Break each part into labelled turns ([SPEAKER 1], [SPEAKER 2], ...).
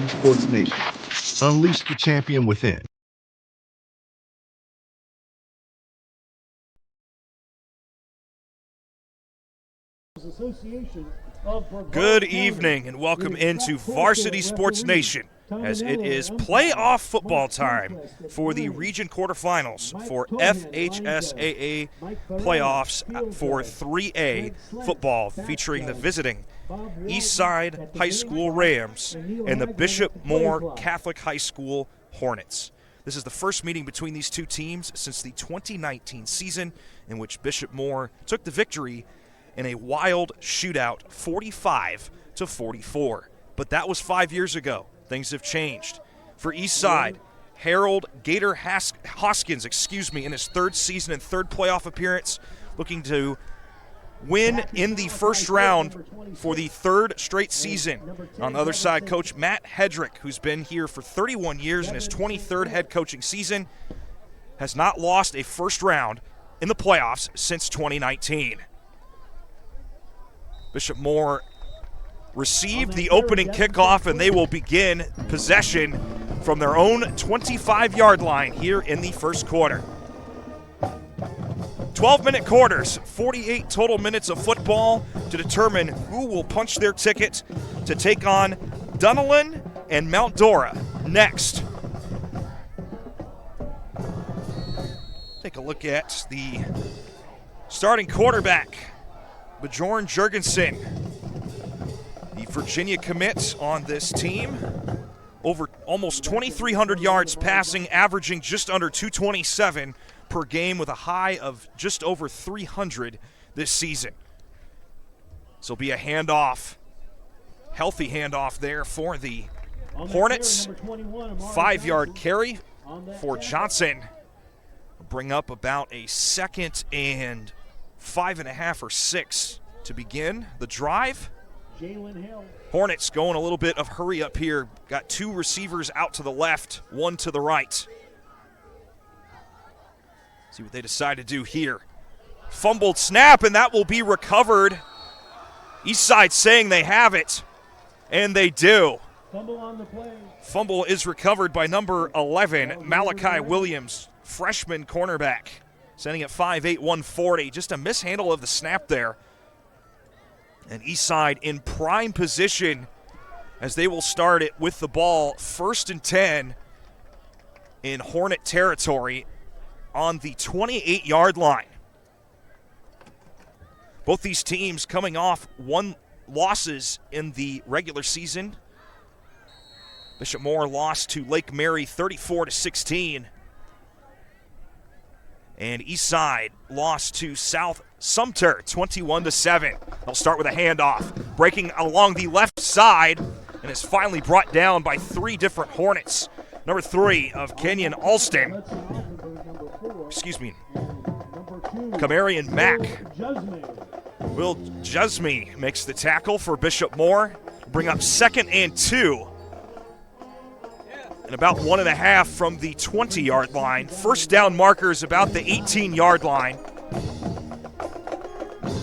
[SPEAKER 1] Sports Nation. Unleash the champion within.
[SPEAKER 2] Good evening and welcome into Varsity Sports Nation as it is playoff football time for the region quarterfinals for FHSAA playoffs for 3A football featuring the visiting Eastside High School Rams and the Bishop Moore Catholic High School Hornets. This is the first meeting between these two teams since the 2019 season in which Bishop Moore took the victory in a wild shootout, 45-44. But that was 5 years ago. Things have changed. For Eastside, Harold Gator Hoskins, in his third season and third playoff appearance, looking to win in the first round for the third straight season. On the other side, Coach Matt Hedrick, who's been here for 31 years in his 23rd head coaching season, has not lost a first round in the playoffs since 2019. Bishop Moore received the opening kickoff, and they will begin possession from their own 25-yard line here in the first quarter. 12-minute quarters, 48 total minutes of football to determine who will punch their ticket to take on Dunallen and Mount Dora next. Take a look at the starting quarterback, Bjorn Jurgensen, the Virginia commit on this team. Over almost 2,300 yards passing, averaging just under 227 per game with a high of just over 300 this season. So it'll be a handoff, healthy handoff there for the Hornets. 5-yard carry for Johnson. Bring up about a second and 5.5 or 6 to begin the drive. Hornets going a little bit of hurry up here. Got two receivers out to the left, one to the right. See what they decide to do here. Fumbled snap, and that will be recovered. Eastside saying they have it, and they do.
[SPEAKER 3] Fumble on the play.
[SPEAKER 2] Fumble is recovered by number 11, Malachi Williams, freshman cornerback. Sending it 5'8", 140. Just a mishandle of the snap there. And Eastside in prime position as they will start it with the ball 1st and 10 in Hornet territory on the 28-yard line. Both these teams coming off one losses in the regular season. Bishop Moore lost to Lake Mary 34-16. And Eastside lost to South Sumter 21-7. They'll start with a handoff, breaking along the left side, and is finally brought down by three different Hornets. Number 3 of Kenyon Alston. Kamarian Mack. Will Jusme makes the tackle for Bishop Moore. Bring up 2nd and 2. And about 1.5 from the 20-yard line. First down markers about the 18-yard line.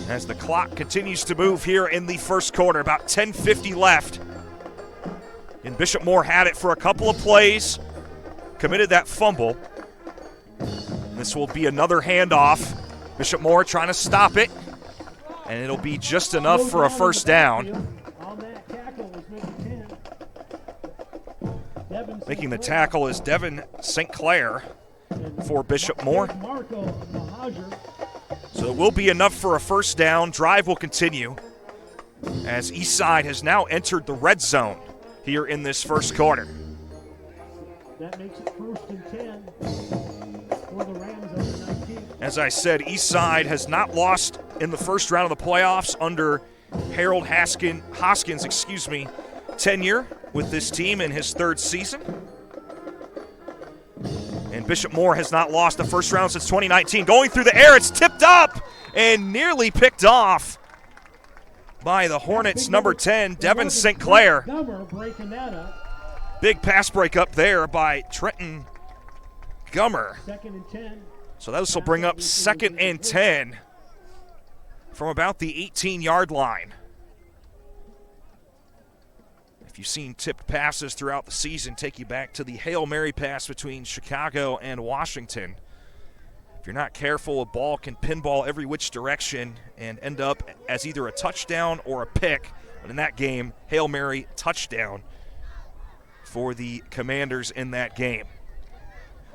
[SPEAKER 2] As the clock continues to move here in the first quarter, about 10:50 left. And Bishop Moore had it for a couple of plays, committed that fumble. This will be another handoff. Bishop Moore trying to stop it, and it'll be just enough for a first down. Making the tackle is Devin St. Clair for Bishop Moore. So it will be enough for a first down. Drive will continue as Eastside has now entered the red zone here in this first quarter.
[SPEAKER 3] That makes it 1st and 10 for the Rams under 19.
[SPEAKER 2] As I said, Eastside has not lost in the first round of the playoffs under Harold Hoskins, tenure with this team in his third season. And Bishop Moore has not lost the first round since 2019. Going through the air, it's tipped up and nearly picked off by the Hornets' number 10, Devin St. Clair. Big pass break up there by Trenton Gummer.
[SPEAKER 3] 2nd and 10.
[SPEAKER 2] So this will bring up 2nd and 10 from about the 18-yard line. If you've seen tipped passes throughout the season, take you back to the Hail Mary pass between Chicago and Washington. If you're not careful, a ball can pinball every which direction and end up as either a touchdown or a pick. But in that game, Hail Mary touchdown for the Commanders in that game.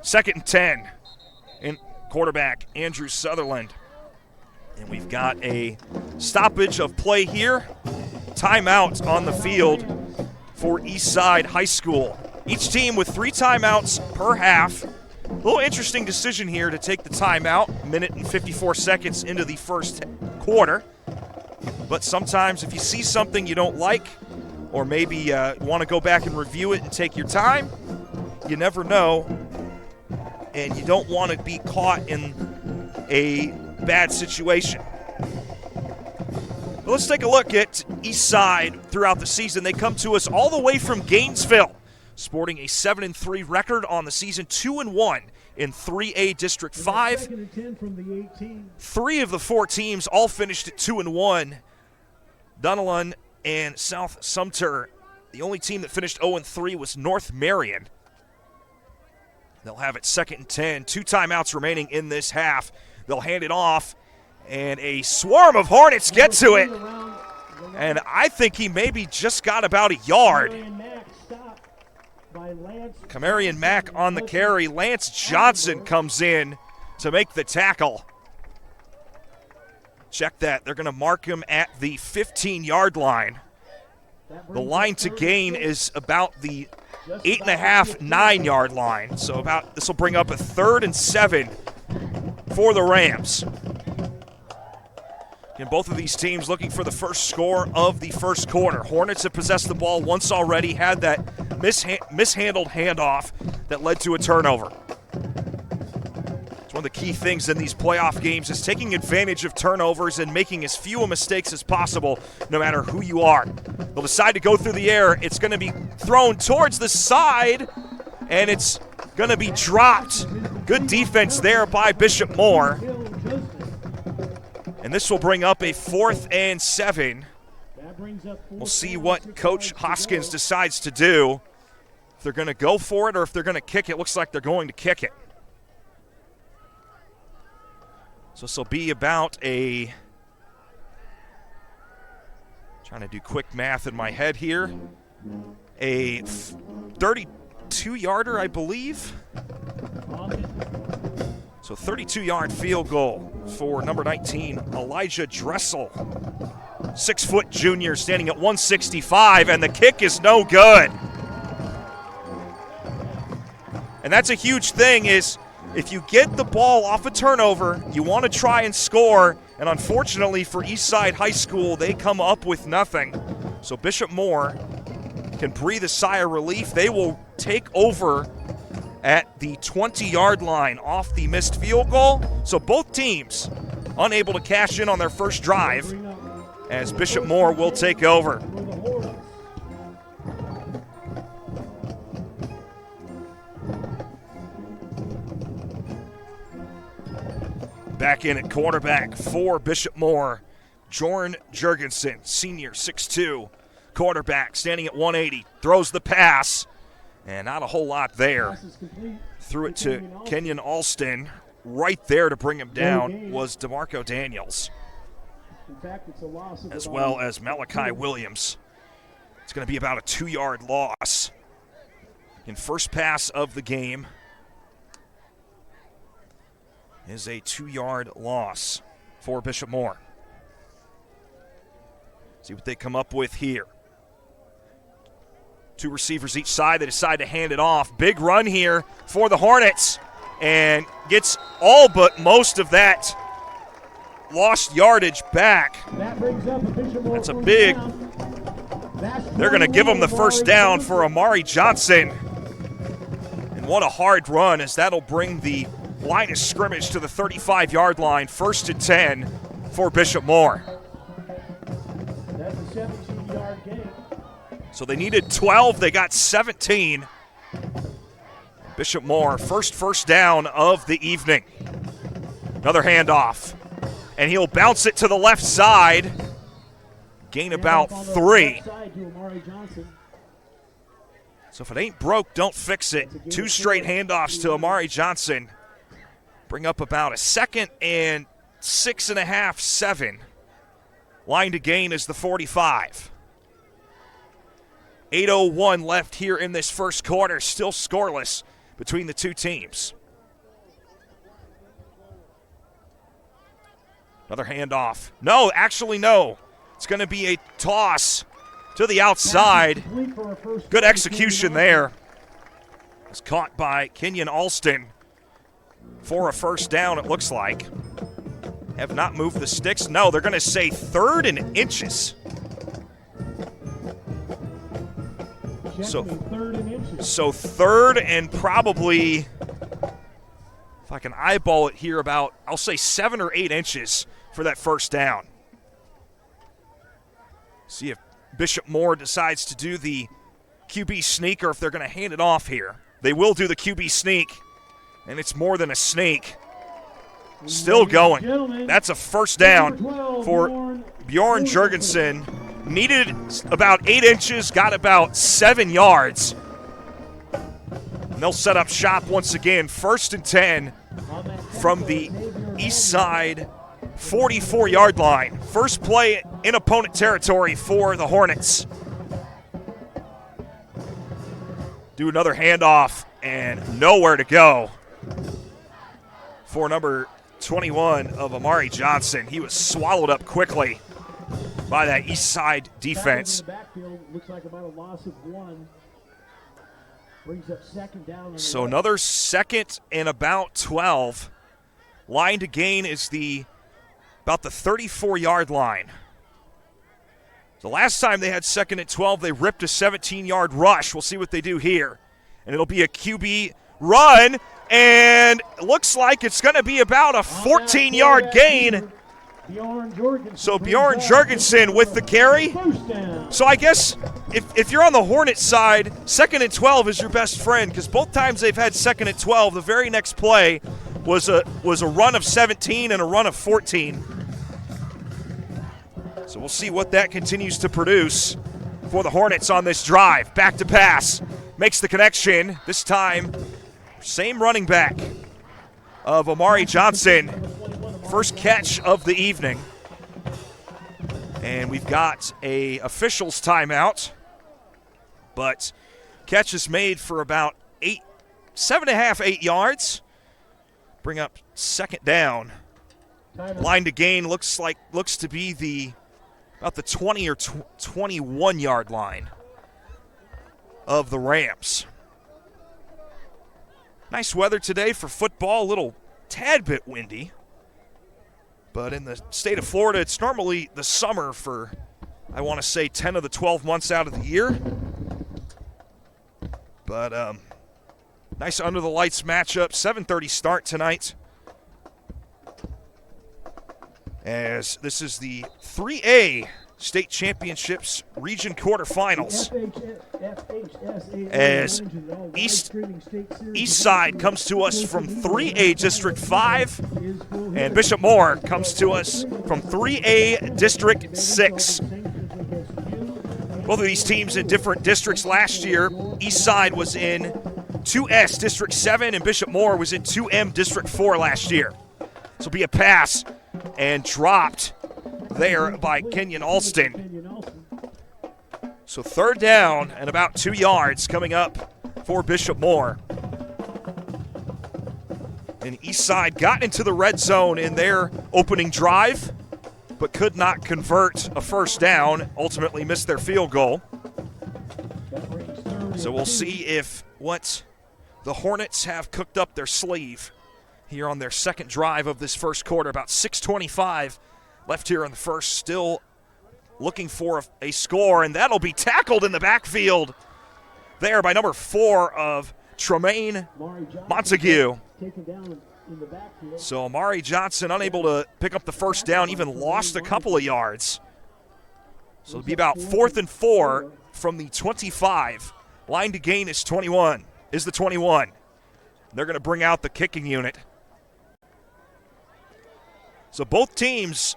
[SPEAKER 2] 2nd and 10, and quarterback Andrew Sutherland. And we've got a stoppage of play here. Timeout on the field for Eastside High School. Each team with 3 timeouts per half. A little interesting decision here to take the timeout, minute and 54 seconds into the first quarter. But sometimes if you see something you don't like, or maybe want to go back and review it and take your time, you never know, and you don't want to be caught in a bad situation. But let's take a look at Eastside throughout the season. They come to us all the way from Gainesville, sporting a 7-3 record on the season, 2-1 in 3A District 5.
[SPEAKER 3] 2nd and 10 from the 18.
[SPEAKER 2] 3 of the 4 teams all finished at 2-1. Dunalun and South Sumter. The only team that finished 0-3 was North Marion. They'll have it 2nd and 10. 2 timeouts remaining in this half. They'll hand it off, and a swarm of Hornets get to it. And I think he maybe just got about a yard. Camarion Mack on the carry. Lance Johnson comes in to make the tackle. Check that. They're going to mark him at the 15-yard line. The line to gain is about the 8.5, 9-yard line. So this will bring up a 3rd and 7 for the Rams. And both of these teams looking for the first score of the first quarter. Hornets have possessed the ball once already, had that mishandled handoff that led to a turnover. It's one of the key things in these playoff games is taking advantage of turnovers and making as few mistakes as possible, no matter who you are. They'll decide to go through the air. It's going to be thrown towards the side, and it's going to be dropped. Good defense there by Bishop Moore. And this will bring up a 4th and 7. We'll see what Coach Hoskins decides to do. If they're going to go for it or if they're going to kick it. Looks like they're going to kick it. So this will be about trying to do quick math in my head here, a 32-yarder, I believe. So 32-yard field goal for number 19, Elijah Dressel. 6-foot junior standing at 165, and the kick is no good. And that's a huge thing is if you get the ball off a turnover, you want to try and score, and unfortunately for Eastside High School, they come up with nothing. So Bishop Moore can breathe a sigh of relief. They will take over at the 20-yard line off the missed field goal. So both teams unable to cash in on their first drive as Bishop Moore will take over. Back in at quarterback for Bishop Moore, Jorn Jurgensen, senior, 6'2", quarterback, standing at 180, throws the pass, and not a whole lot there. Threw it to Kenyon Alston. Right there to bring him down was DeMarco Daniels, as well as Malachi Williams. It's going to be about a 2-yard loss. In first pass of the game is a 2-yard loss for Bishop Moore. See what they come up with here. 2 receivers each side. They decide to hand it off. Big run here for the Hornets, and gets all but most of that lost yardage back. That's a big. They're going to give them the first down for Amari Johnson. And what a hard run, as that'll bring the line of scrimmage to the 35-yard line. 1st and 10 for Bishop Moore.
[SPEAKER 3] That's a 17-yard gain.
[SPEAKER 2] So they needed 12. They got 17. Bishop Moore, first down of the evening. Another handoff. And he'll bounce it to the left side. Gain about 3. So if it ain't broke, don't fix it. 2 straight handoffs to Amari Johnson. Bring up about a 2nd and 6.5, 7. Line to gain is the 45. 8:01 left here in this first quarter. Still scoreless between the two teams. Another handoff. No, actually no. It's going to be a toss to the outside. Good execution there. It's caught by Kenyon Alston for a first down, it looks like. Have not moved the sticks. No, they're going to say 3rd and inches. So 3rd and probably, if I can eyeball it here, about, I'll say 7 or 8 inches for that first down. See if Bishop Moore decides to do the QB sneak or if they're going to hand it off here. They will do the QB sneak, and it's more than a sneak. Still going. That's a first down for Bjorn Jurgensen. Needed about 8 inches, got about 7 yards. And they'll set up shop once again. 1st and 10 from the Eastside 44-yard line. First play in opponent territory for the Hornets. Do another handoff and nowhere to go for number 21 of Amari Johnson. He was swallowed up quickly by that Eastside defense.
[SPEAKER 3] Looks like about a loss of 1. Brings up 2nd down.
[SPEAKER 2] So another 2nd and about 12. Line to gain is about the 34-yard line. The last time they had 2nd and 12, they ripped a 17-yard rush. We'll see what they do here. And it'll be a QB run, and it looks like it's going to be about a 14-yard gain. So Bjorn Jurgensen with the carry. So I guess if you're on the Hornets side, 2nd and 12 is your best friend, because both times they've had 2nd and 12, the very next play was a run of 17 and a run of 14. So we'll see what that continues to produce for the Hornets on this drive. Back to pass. Makes the connection. This time, same running back of Amari Johnson. First catch of the evening. And we've got a officials timeout. But catch is made for about 7.5, 8 yards. Bring up 2nd down. Line to gain looks to be about the 20 or 21-yard line of the Rams. Nice weather today for football, a little tad bit windy. But in the state of Florida, it's normally the summer for, I want to say, 10 of the 12 months out of the year. But nice under-the-lights matchup, 7:30 start tonight. As this is the 3A State Championships Region Quarterfinals. As Eastside comes to us from 3A District 5, and Bishop Moore comes to us from 3A District 6. Both of these teams in different districts last year. Eastside was in 2S District 7, and Bishop Moore was in 2M District 4 last year. This will be a pass and dropped there by Kenyon Alston. So 3rd down and about 2 yards coming up for Bishop Moore. And Eastside got into the red zone in their opening drive, but could not convert a first down, ultimately missed their field goal. So we'll see if what the Hornets have cooked up their sleeve here on their 2nd drive of this first quarter. About 6:25 left here in the first, still looking for a score, and that'll be tackled in the backfield there by number 4 of Tremaine Montague. So Amari Johnson unable to pick up the first down, even lost a couple of yards. So it'll be about 4th and 4 from the 25. Line to gain is the 21. They're going to bring out the kicking unit. So both teams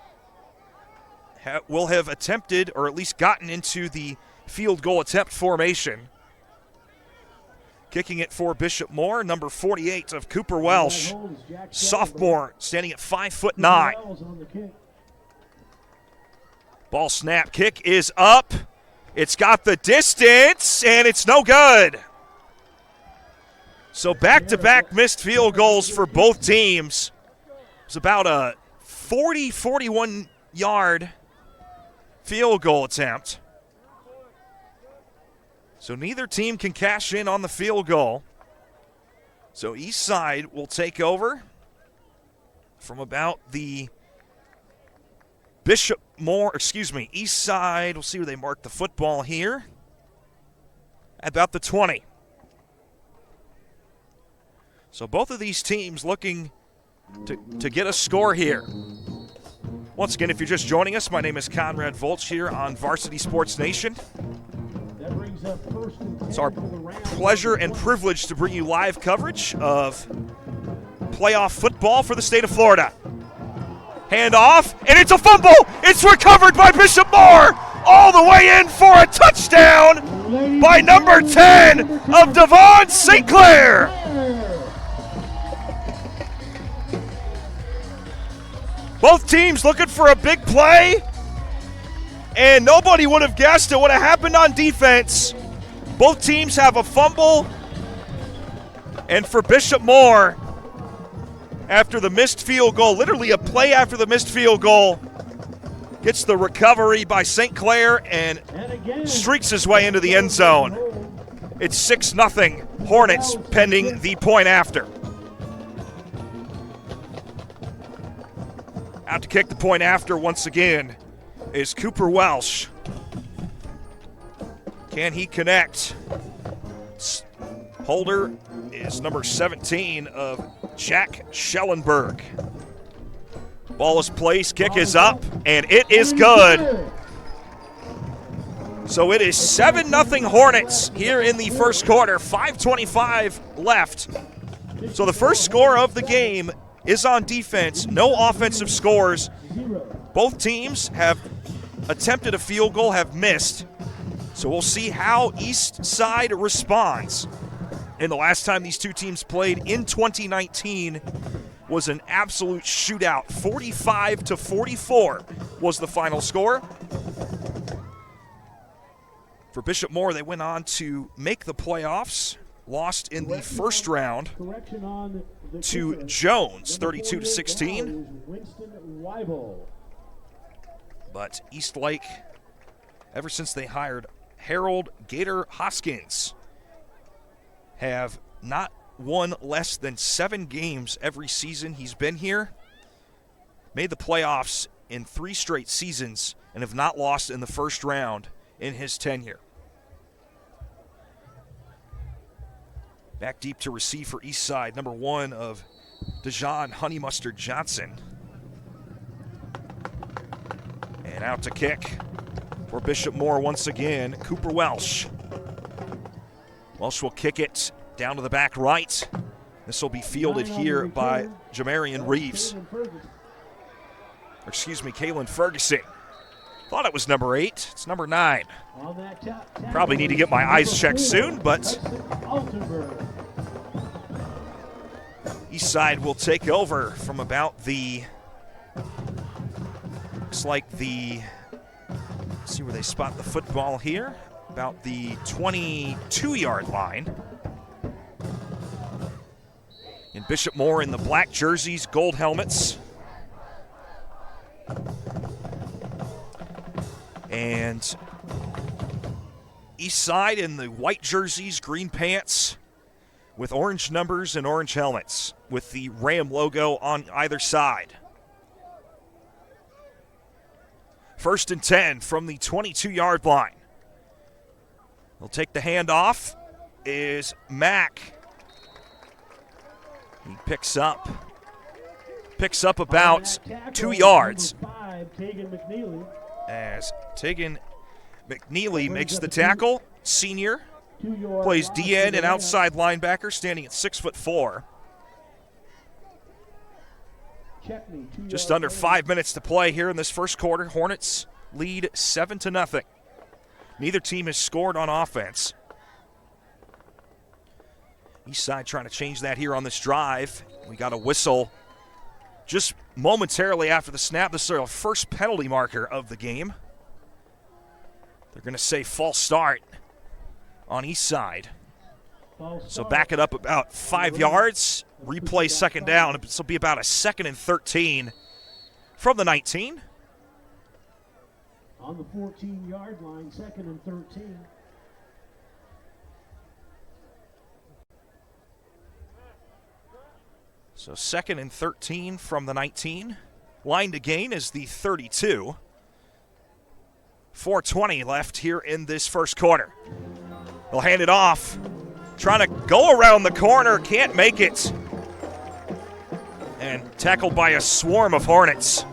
[SPEAKER 2] will have attempted, or at least gotten into the field goal attempt formation. Kicking it for Bishop Moore, number 48 of Cooper Welsh, sophomore, standing at 5'9". Ball snap, kick is up. It's got the distance, and it's no good. So back-to-back missed field goals for both teams. It's about a 41-yard field goal attempt. So neither team can cash in on the field goal. So Eastside will take over from about the Eastside, we'll see where they mark the football here. About the 20. So both of these teams looking to get a score here. Once again, if you're just joining us, my name is Conrad Volch here on Varsity Sports Nation. It's our pleasure and privilege to bring you live coverage of playoff football for the state of Florida. Hand off, and it's a fumble. It's recovered by Bishop Moore, all the way in for a touchdown by number 10 of Devon St. Clair. Both teams looking for a big play, and nobody would have guessed it would have happened on defense. Both teams have a fumble, and for Bishop Moore, after the missed field goal, literally a play after the missed field goal, gets the recovery by St. Clair and streaks his way into the end zone. It's 6-0 Hornets pending the point after. Out to kick the point after once again is Cooper Welsh. Can he connect? Holder is number 17 of Jack Schellenberg. Ball is placed, kick is up, and it is good. So it is 7-0 Hornets here in the first quarter, 5:25 left. So the first score of the game is on defense, no offensive scores. Both teams have attempted a field goal, have missed. So we'll see how Eastside responds. And the last time these two teams played in 2019 was an absolute shootout. 45-44 was the final score. For Bishop Moore, they went on to make the playoffs, lost in the first round to Jones, 32-16. But Eastlake, ever since they hired Harold Gator Hoskins, have not won less than 7 games every season he's been here. Made the playoffs in 3 straight seasons and have not lost in the first round in his tenure. Back deep to receive for Eastside, number 1 of Dejon Honey Mustard Johnson. And out to kick for Bishop Moore once again, Cooper Welsh. Welsh will kick it down to the back right. This will be fielded here by Jamarian Reeves. Kalen Ferguson. Thought it was number 8. It's number 9. Probably need to get my eyes checked soon, but Eastside will take over from about the, looks like the, let's see where they spot the football here, about the 22-yard line. And Bishop Moore in the black jerseys, gold helmets. And Eastside in the white jerseys, green pants, with orange numbers and orange helmets, with the Ram logo on either side. 1st and 10 from the 22-yard line. He'll take the handoff, is Mack. He picks up about 2 yards. As Tegan McNeely makes the tackle, senior, plays DN and outside linebacker, standing at 6'4". Just under 5 minutes to play here in this first quarter. Hornets lead 7-0. Neither team has scored on offense. Eastside trying to change that here on this drive. We got a whistle just momentarily after the snap. This is our first penalty marker of the game. They're going to say false start on Eastside. So back it up about 5 yards. Replay second down. This will be about a 2nd and 13 from the 19.
[SPEAKER 3] On the 14-yard line, 2nd and 13.
[SPEAKER 2] So 2nd and 13 from the 19. Line to gain is the 32. 4:20 left here in this first quarter. They'll hand it off. Trying to go around the corner, can't make it. And tackled by a swarm of Hornets.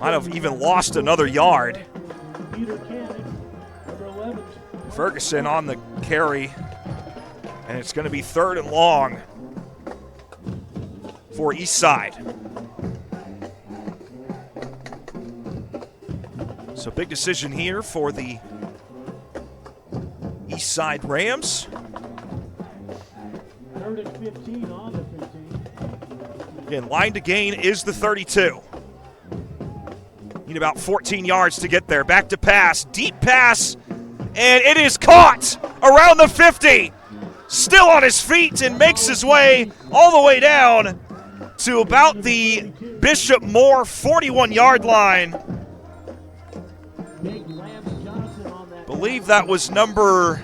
[SPEAKER 2] Might have even lost another yard. Ferguson on the carry. And it's going to be 3rd and long for Eastside. So big decision here for the Eastside Rams.
[SPEAKER 3] 3rd and 15 on the 15.
[SPEAKER 2] Again, line to gain is the 32. Need about 14 yards to get there. Back to pass, deep pass, and it is caught around the 50. Still on his feet and makes his way all the way down to about the Bishop Moore 41-yard line. Believe that was number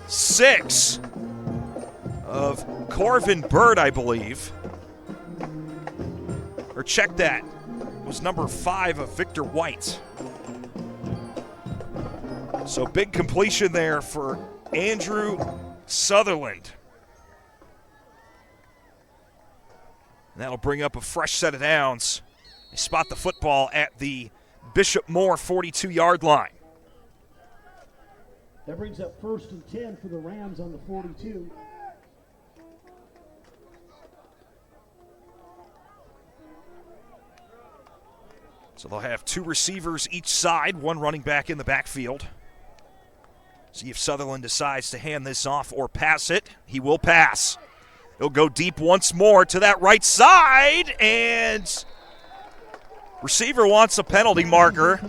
[SPEAKER 2] 6 of Corvin Bird, I believe. Or check that. It was number 5 of Victor White. So big completion there for Andrew Sutherland. And that'll bring up a fresh set of downs. They spot the football at the Bishop Moore 42-yard line.
[SPEAKER 3] That brings up 1st and 10 for the Rams on the 42.
[SPEAKER 2] So they'll have 2 receivers each side, 1 running back in the backfield. See if Sutherland decides to hand this off or pass it. He will pass. He'll go deep once more to that right side, and receiver wants a penalty marker.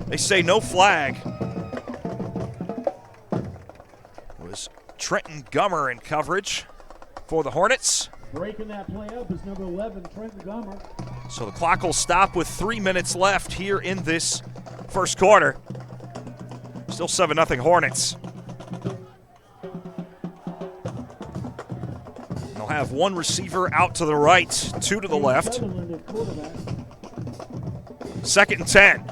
[SPEAKER 2] They say no flag. It was Trenton Gummer in coverage for the Hornets.
[SPEAKER 3] Breaking that play up is number 11, Trenton Gummer.
[SPEAKER 2] So the clock will stop with 3 minutes left here in this first quarter. Still 7-0 Hornets. They'll have 1 receiver out to the right, 2 to the left. 2nd and 10.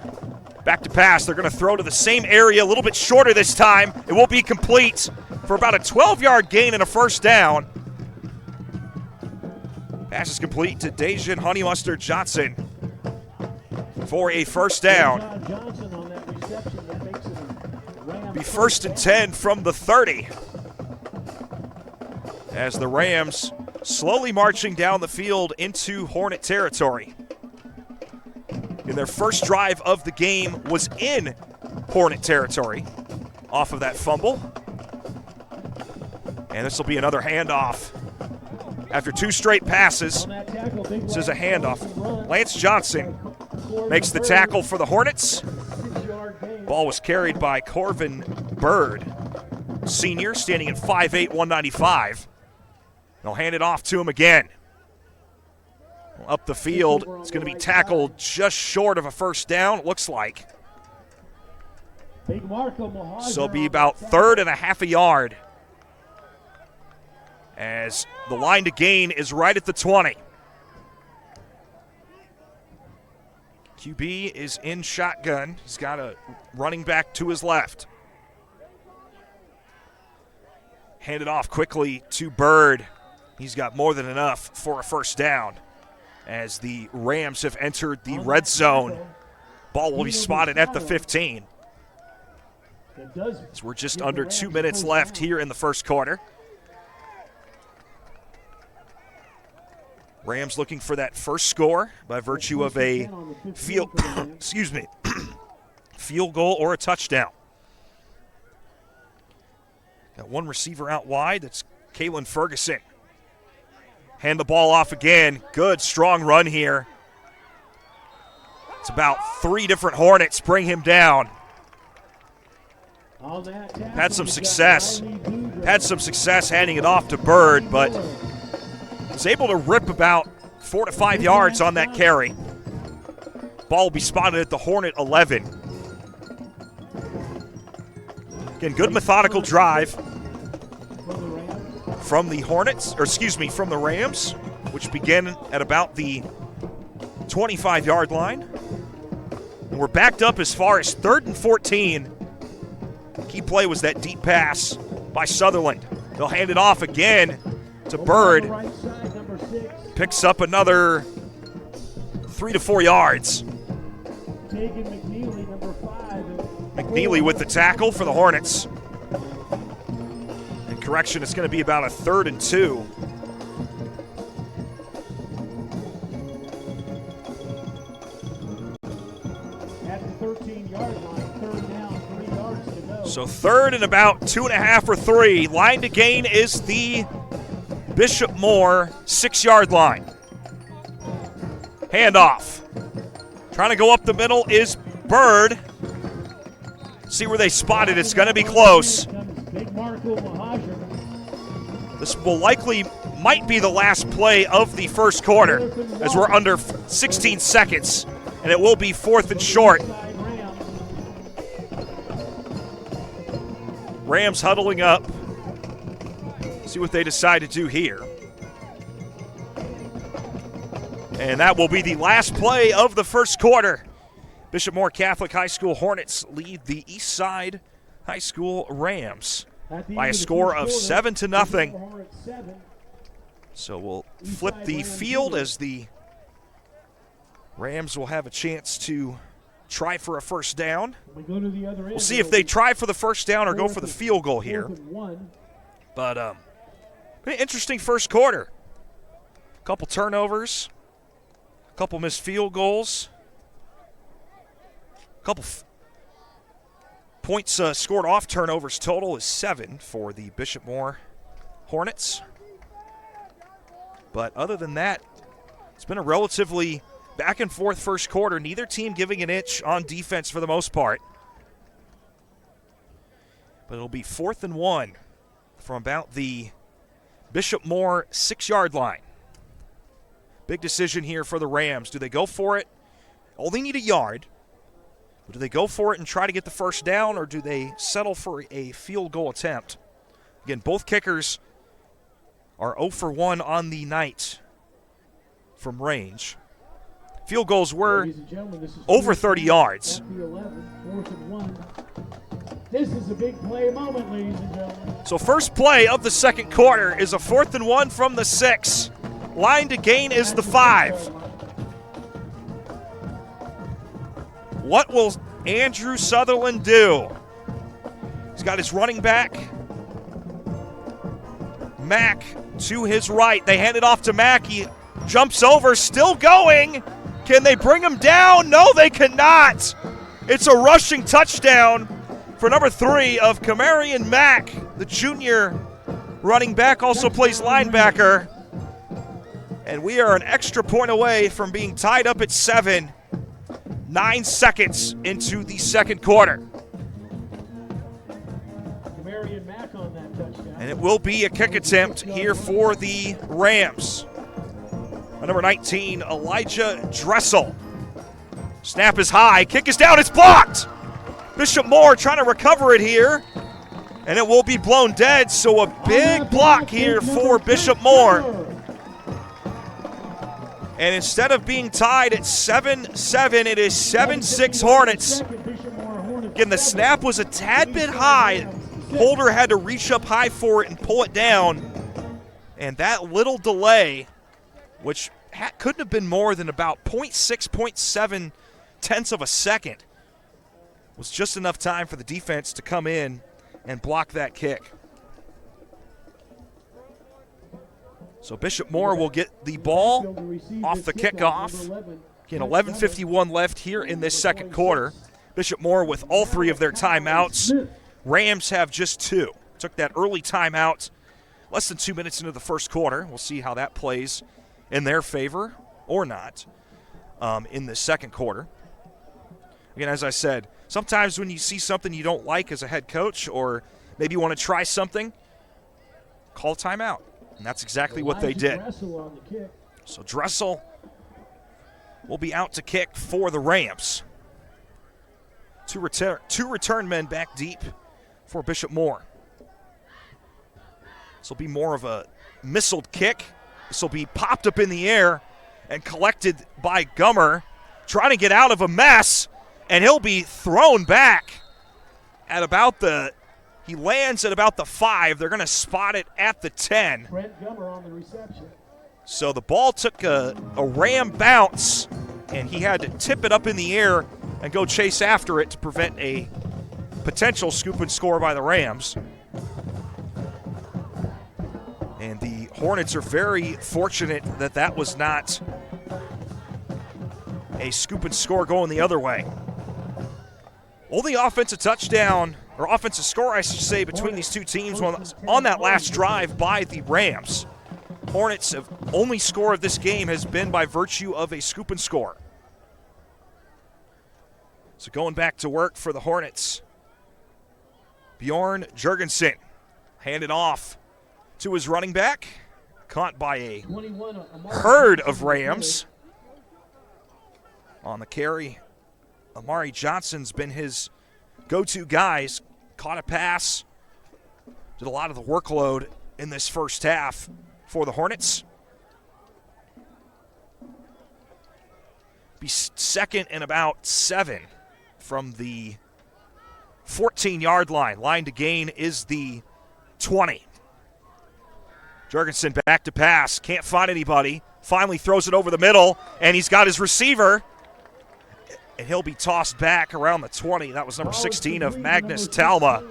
[SPEAKER 2] Back to pass. They're going to throw to the same area, a little bit shorter this time. It will be complete for about a 12-yard gain and a first down. Pass is complete to Dejan Honey Mustard Johnson for a first down. Be 1st and 10 from the 30. As the Rams slowly marching down the field into Hornet territory. In their first drive of the game was in Hornet territory off of that fumble. And this will be another handoff. After 2 straight passes, this is a handoff. Lance Johnson makes the tackle for the Hornets. Ball was carried by Corvin Bird, senior, standing at 5'8", 195. They'll hand it off to him again. Up the field, it's going to be tackled just short of a first down, it looks like. So it'll be about 3rd and a half a yard. As the line to gain is right at the 20. QB is in shotgun. He's got a running back to his left. Hand it off quickly to Bird. He's got more than enough for a first down. As the Rams have entered the red zone. Ball will be spotted at the 15. So we're just under 2 minutes left here in the first quarter. Rams looking for that first score by virtue of a field goal or a touchdown. Got one receiver out wide. That's Kalen Ferguson. Hand the ball off again. Good, strong run here. It's about 3 different Hornets bring him down. Had some success. Had some success handing it off to Bird, but was able to rip about 4 to 5 yards on that carry. Ball will be spotted at the Hornet 11. Again, good methodical drive from the Hornets, or excuse me, from the Rams, which began at about the 25-yard line. And we're backed up as far as 3rd and 14. Key play was that deep pass by Sutherland. They'll hand it off again to Bird. Picks up another 3 to 4 yards. McNeely with the tackle for the Hornets. And correction, it's going to be about a 3rd and 2.
[SPEAKER 3] At the 13-yard line, 3rd down, 3 yards to go.
[SPEAKER 2] So 3rd and about 2.5 or 3. Line to gain is the Bishop Moore 6-yard line. Handoff. Trying to go up the middle is Bird. See where they spot it. It's going to be close. This might be the last play of the first quarter, as we're under 16 seconds, and it will be 4th and short. Rams huddling up. See what they decide to do here. And that will be the last play of the first quarter. Bishop Moore Catholic High School Hornets lead the Eastside High School Rams by a score of 7-0. So we'll flip the field as the Rams will have a chance to try for a first down. We'll see if they try for the first down or go for the field goal here. But an interesting first quarter. A couple turnovers, a couple missed field goals. Couple points scored off turnovers. Total is 7 for the Bishop Moore Hornets. But other than that, it's been a relatively back and forth first quarter. Neither team giving an inch on defense for the most part. But it'll be 4th and 1 from about the Bishop Moore 6-yard line. Big decision here for the Rams. Do they go for it? Only need a yard. But do they go for it and try to get the first down, or do they settle for a field goal attempt? Again, both kickers are 0 for 1 on the night from range. Field goals were over 30 yards.
[SPEAKER 3] This is a big play moment, ladies and gentlemen.
[SPEAKER 2] So first play of the second quarter is a 4th and 1 from the 6. Line to gain is the 5. What will Andrew Sutherland do? He's got his running back, Mack, to his right. They hand it off to Mack. He jumps over, still going. Can they bring him down? No, they cannot. It's a rushing touchdown for number 3 of Kamarian Mack. The junior running back also plays linebacker. And we are an extra point away from being tied up at 7. 9 seconds into the second quarter. And it will be a kick attempt here for the Rams. Number 19, Elijah Dressel. Snap is high, kick is down, it's blocked! Bishop Moore trying to recover it here, and it will be blown dead, so a big block here for Bishop Moore. And instead of being tied at 7-7, it is 7-6 Hornets. Again, the snap was a tad bit high. Holder had to reach up high for it and pull it down. And that little delay, which couldn't have been more than about 0.6, 0.7 tenths of a second, was just enough time for the defense to come in and block that kick. So Bishop Moore will get the ball off the kickoff. Again, 11:51 left here in this second quarter. Bishop Moore with all 3 of their timeouts. Rams have just 2. took that early timeout less than 2 minutes into the first quarter. We'll see how that plays in their favor or not in the second quarter. Again, as I said, sometimes when you see something you don't like as a head coach, or maybe you want to try something, call timeout. And that's exactly what they did. So Dressel will be out to kick for the Rams. Two return men back deep for Bishop Moore. This will be more of a missiled kick. This will be popped up in the air and collected by Gummer, trying to get out of a mess, and he'll be thrown back at about he lands at about the 5. They're going to spot it at the 10.
[SPEAKER 3] Brent Gummer on the reception.
[SPEAKER 2] So the ball took a Ram bounce, and he had to tip it up in the air and go chase after it to prevent a potential scoop and score by the Rams. And the Hornets are very fortunate that that was not a scoop and score going the other way. Only offensive touchdown, or offensive score, I should say, between these two teams on that last drive by the Rams. Hornets' only score of this game has been by virtue of a scoop and score. So going back to work for the Hornets, Bjorn Jurgensen handed off to his running back, caught by a herd of Rams. On the carry, Amari Johnson's been his go-to guy. Caught a pass, did a lot of the workload in this first half for the Hornets. Be second and about 7 from the 14-yard line. Line to gain is the 20. Jurgensen back to pass, can't find anybody. Finally throws it over the middle, and he's got his receiver. And he'll be tossed back around the 20. That was number 16 of Magnus Talma.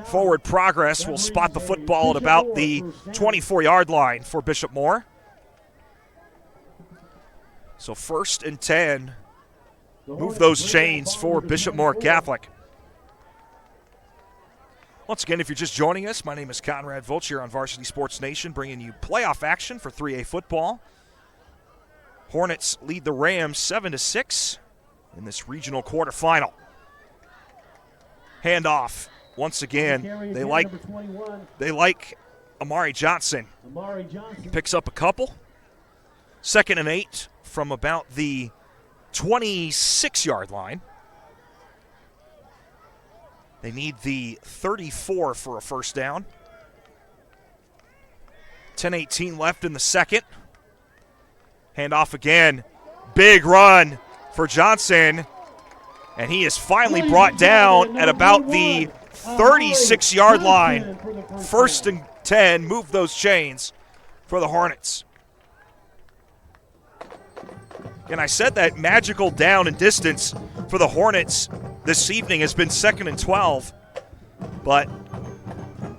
[SPEAKER 2] Forward progress will spot the football at about the 24-yard line for Bishop Moore. So 1st and 10. Move those chains for Bishop Moore Catholic. Once again, if you're just joining us, my name is Conrad Volch here on Varsity Sports Nation, bringing you playoff action for 3A football. Hornets lead the Rams 7-6 in this regional quarterfinal. Handoff once again. They like Amari Johnson. He picks up a couple. 2nd and 8 from about the 26-yard line. They need the 34 for a first down. 10:18 left in the second. Handoff again. Big run for Johnson. And he is finally brought down at about the 36-yard line. 1st and 10. Move those chains for the Hornets. And I said that magical down and distance for the Hornets this evening has been 2nd and 12. But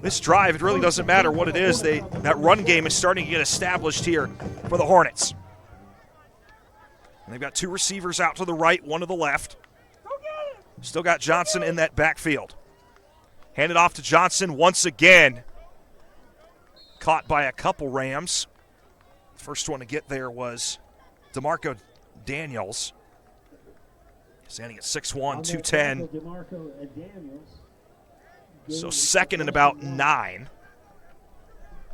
[SPEAKER 2] this drive, it really doesn't matter what it is. That run game is starting to get established here for the Hornets. And they've got 2 receivers out to the right, 1 to the left. Still got Johnson in that backfield. Handed off to Johnson once again. Caught by a couple Rams. First one to get there was DeMarco Daniels. Standing at 6'1", 210. So 2nd and about 9.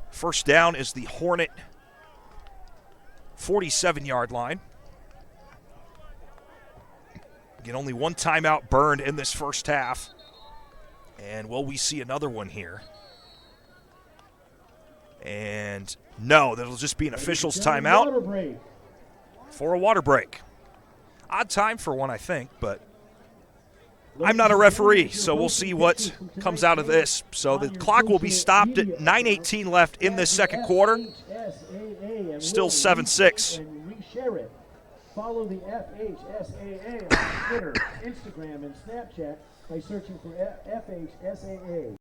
[SPEAKER 2] First down is the Hornet 47-yard line. Again, only 1 timeout burned in this first half. And will we see another one here? And no, that'll just be an official's timeout for a water break. Odd time for one, I think, but I'm not a referee, so we'll see what comes out of this. So the clock will be stopped at 9:18 left in this second quarter. Still 7-6.
[SPEAKER 3] Follow the FHSAA on Twitter, Instagram, and Snapchat by searching for FHSAA.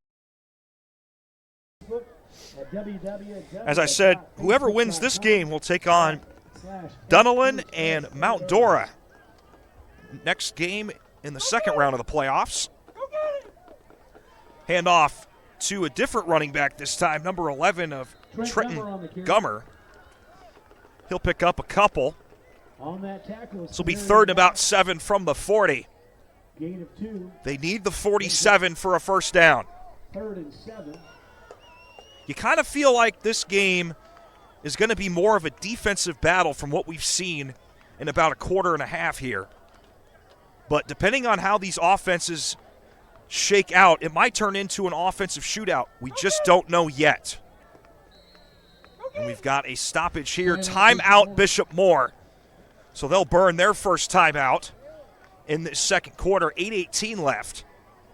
[SPEAKER 2] As I said, whoever wins this game will take on Dunellen and Mount Dora. Next game in the second round of the playoffs. Handoff to a different running back this time, number 11 of Trenton Gummer. He'll pick up a couple.
[SPEAKER 3] On that tackle,
[SPEAKER 2] This will be 3rd and about 7 from the 40.
[SPEAKER 3] gain of 2,
[SPEAKER 2] They need the 47 for a first down.
[SPEAKER 3] 3rd and 7.
[SPEAKER 2] You kind of feel like this game is going to be more of a defensive battle from what we've seen in about a quarter and a half here. But depending on how these offenses shake out, it might turn into an offensive shootout. We just don't know yet. And we've got a stoppage here. Timeout, Bishop Moore. So they'll burn their first timeout in the second quarter. 8:18 left.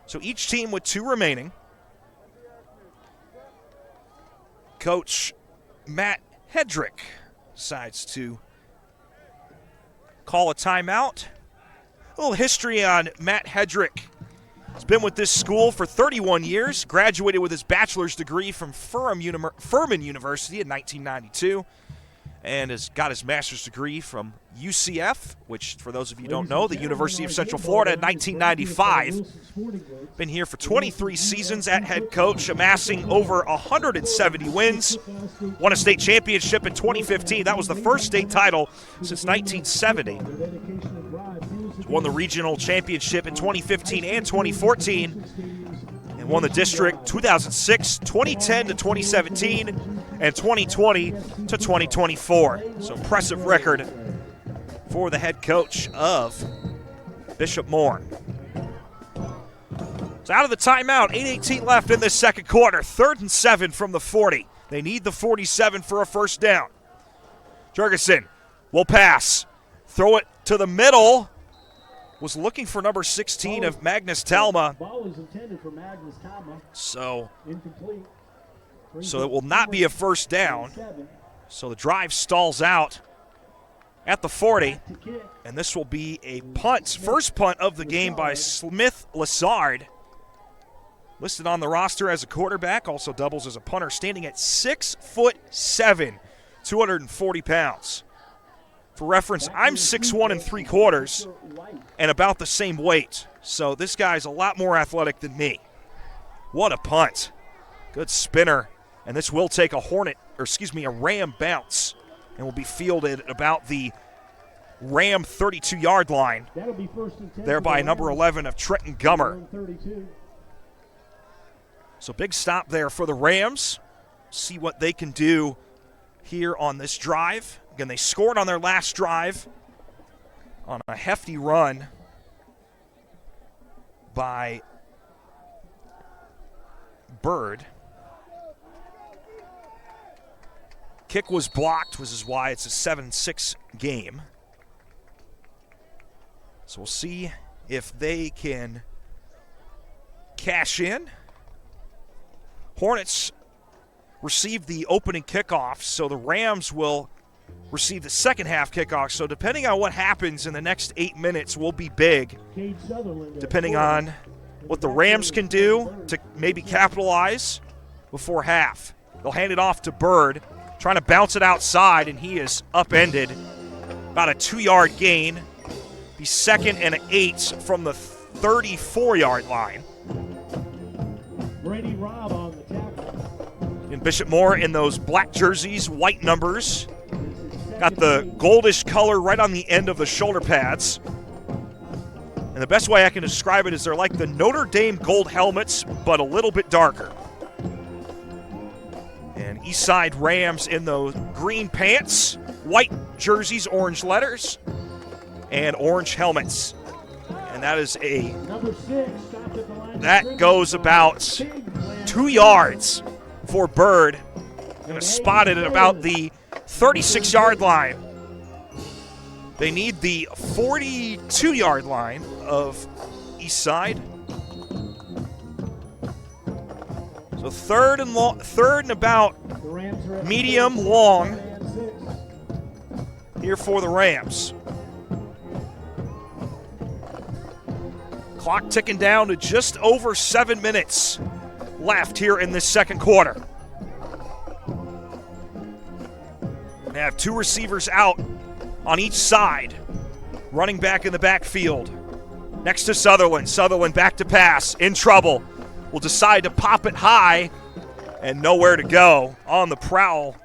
[SPEAKER 2] So each team with 2 remaining. Coach Matt Hedrick decides to call a timeout. A little history on Matt Hedrick. He's been with this school for 31 years, graduated with his bachelor's degree from Furman University in 1992, and has got his master's degree from UCF, which, for those of you who don't know, the University of Central Florida in 1995. Been here for 23 seasons at head coach, amassing over 170 wins. Won a state championship in 2015. That was the first state title since 1970. Won the regional championship in 2015 and 2014. And won the district 2006, 2010 to 2017, and 2020 to 2024. So impressive record for the head coach of Bishop Moore. So out of the timeout, 8:18 left in this second quarter. 3rd and 7 from the 40. They need the 47 for a first down. Jurgensen will pass. Throw it to the middle. Was looking for number 16 of Magnus Talma.
[SPEAKER 3] Ball is intended for Magnus Talma.
[SPEAKER 2] So
[SPEAKER 3] Incomplete.
[SPEAKER 2] it will not be a first down. So the drive stalls out at the 40. And this will be a punt. First punt of the game by Smith Lassard. Listed on the roster as a quarterback, also doubles as a punter, standing at 6'7", 240 pounds. For reference, I'm 6'1" 3/4 and about the same weight. So this guy's a lot more athletic than me. What a punt. Good spinner. And this will take a Ram bounce and will be fielded at about the Ram 32-yard line.
[SPEAKER 3] That'll be 1st and 10.
[SPEAKER 2] Thereby number 11 of Trenton Gummer.
[SPEAKER 3] 32.
[SPEAKER 2] So big stop there for the Rams. See what they can do here on this drive. Again, they scored on their last drive on a hefty run by Bird. Kick was blocked, which is why it's a 7-6 game. So we'll see if they can cash in. Hornets received the opening kickoff, so the Rams will receive the second half kickoff. So depending on what happens in the next 8 minutes will be big, depending on what the Rams can do to maybe capitalize before half. They'll hand it off to Bird, trying to bounce it outside, and he is upended. About a 2-yard gain. Be 2nd and 8 from the 34-yard line.
[SPEAKER 3] Brady Robb on the tackle.
[SPEAKER 2] And Bishop Moore in those black jerseys, white numbers. Got the goldish color right on the end of the shoulder pads. And the best way I can describe it is they're like the Notre Dame gold helmets, but a little bit darker. And Eastside Rams in those green pants, white jerseys, orange letters, and orange helmets. And that is
[SPEAKER 3] Number 6 stopped at the line.
[SPEAKER 2] that goes about 2 yards for Bird. Going to spot it at about the 36-yard line. They need the 42-yard line of Eastside. So third and about medium long here for the Rams. Clock ticking down to just over 7 minutes left here in this second quarter. They have 2 receivers out on each side. Running back in the backfield next to Sutherland. Sutherland back to pass, in trouble. will decide to pop it high and nowhere to go. On the prowl,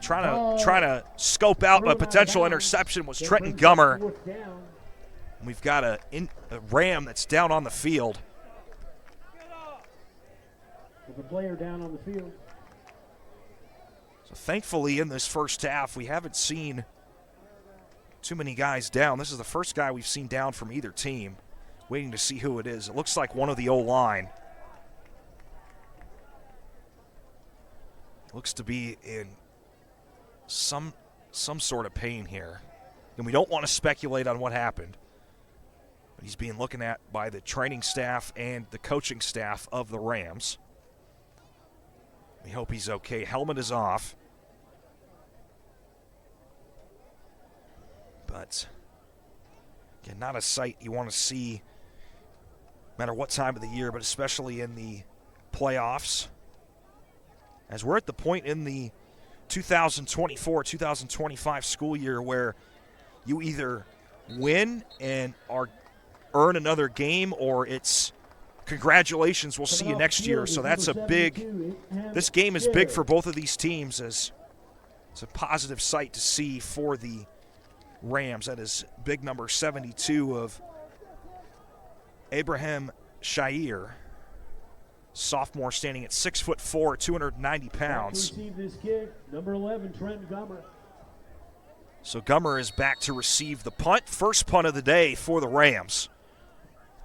[SPEAKER 2] trying to scope out a potential interception was Trenton Gummer. We've got a Ram that's down on the field.
[SPEAKER 3] With a player down on the field.
[SPEAKER 2] So thankfully in this first half, we haven't seen too many guys down. This is the first guy we've seen down from either team. Waiting to see who it is. It looks like one of the O-line. Looks to be in some sort of pain here. And we don't want to speculate on what happened. But he's being looked at by the training staff and the coaching staff of the Rams. We hope he's okay. Helmet is off. But, again, not a sight you want to see no matter what time of the year, but especially in the playoffs. As we're at the point in the 2024-2025 school year where you either win and earn another game, or it's congratulations, we'll see you next year. So that's a big, this game is big for both of these teams, as it's a positive sight to see for the Rams. That is big number 72 of Abraham Shair, sophomore, standing at 6'4", 290 pounds.
[SPEAKER 3] Receive this kick, number 11, Trent Gummer.
[SPEAKER 2] So Gummer is back to receive the punt. First punt of the day for the Rams.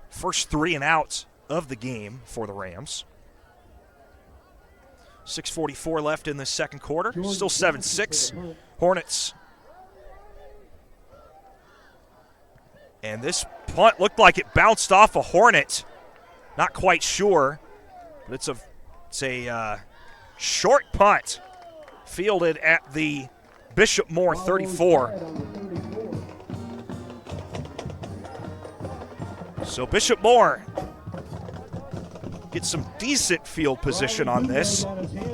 [SPEAKER 2] First 3 and out of the game for the Rams. 6:44 left in the second quarter. Still 7-6. Hornets. And this punt looked like it bounced off a Hornet. Not quite sure, but it's a short punt fielded at the Bishop Moore 34. So Bishop Moore gets some decent field position on this.